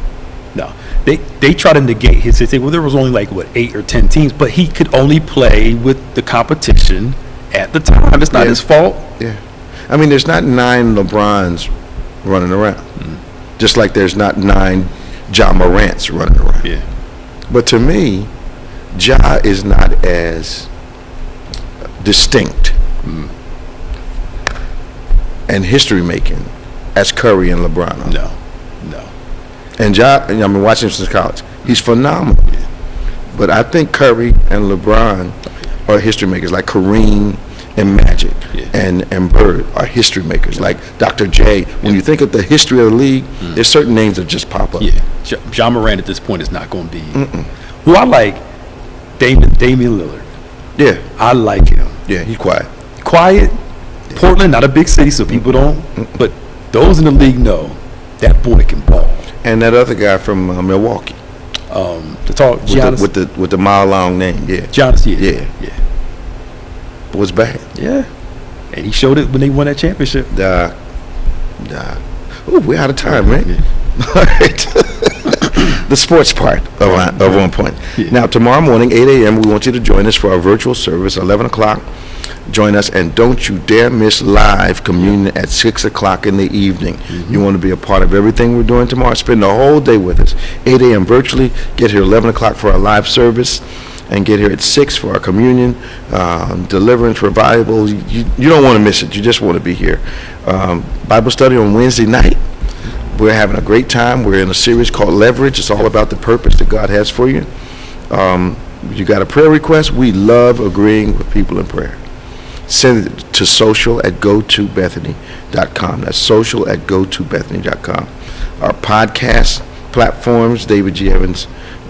They try to negate his. They say, well, there was only 8 or 10 teams, but he could only play with the competition at the time. It's not his fault. Yeah. I mean, there's not 9 LeBrons running around. Just like there's not 9 Ja Morants running around. Yeah. But to me, Ja is not as distinct and history making as Curry and LeBron are. No. And I've been watching him since college. He's phenomenal. But I think Curry and LeBron are history makers, like Kareem and Magic and Bird are history makers, like Dr. J. When you think of the history of the league, there's certain names that just pop up. Yeah, John Moran at this point is not going to be. Who I like, Damian Lillard. Yeah, I like him. Yeah, he's quiet. Portland, not a big city, so people don't. But those in the league know that boy can ball. And that other guy from Milwaukee. To talk Giannis with the mile long name. Yeah, Giannis. Yeah. Boy's bad. Yeah, and he showed it when they won that championship. Oh, we're out of time, man. All right. The sports part of On Point. Now, tomorrow morning, 8 a.m., we want you to join us for our virtual service, 11 o'clock. Join us, and don't you dare miss live communion at 6 o'clock in the evening. You want to be a part of everything we're doing tomorrow. Spend the whole day with us. 8 a.m. virtually. Get here 11 o'clock for our live service, and get here at 6 for our communion, deliverance, revival. You don't want to miss it. You just want to be here. Bible study on Wednesday night. We're having a great time. We're in a series called Leverage. It's all about the purpose that God has for you. You got a prayer request? We love agreeing with people in prayer. Send it to social@gotobethany.com. That's social@gotobethany.com. Our podcast platforms, David G. Evans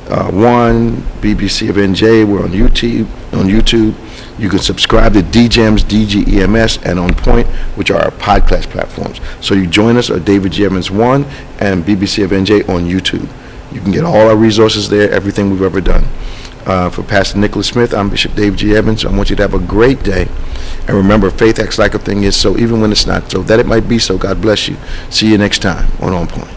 1, BBC of NJ. We're on YouTube. You can subscribe to DGEMS, DGEMS, and OnPointe, which are our podcast platforms. So you join us at David G. Evans 1 and BBC of NJ on YouTube. You can get all our resources there, everything we've ever done. For Pastor Nicholas Smith, I'm Bishop Dave G. Evans. I want you to have a great day. And remember, faith acts like a thing is so, even when it's not so. That it might be so. God bless you. See you next time on OnPointe.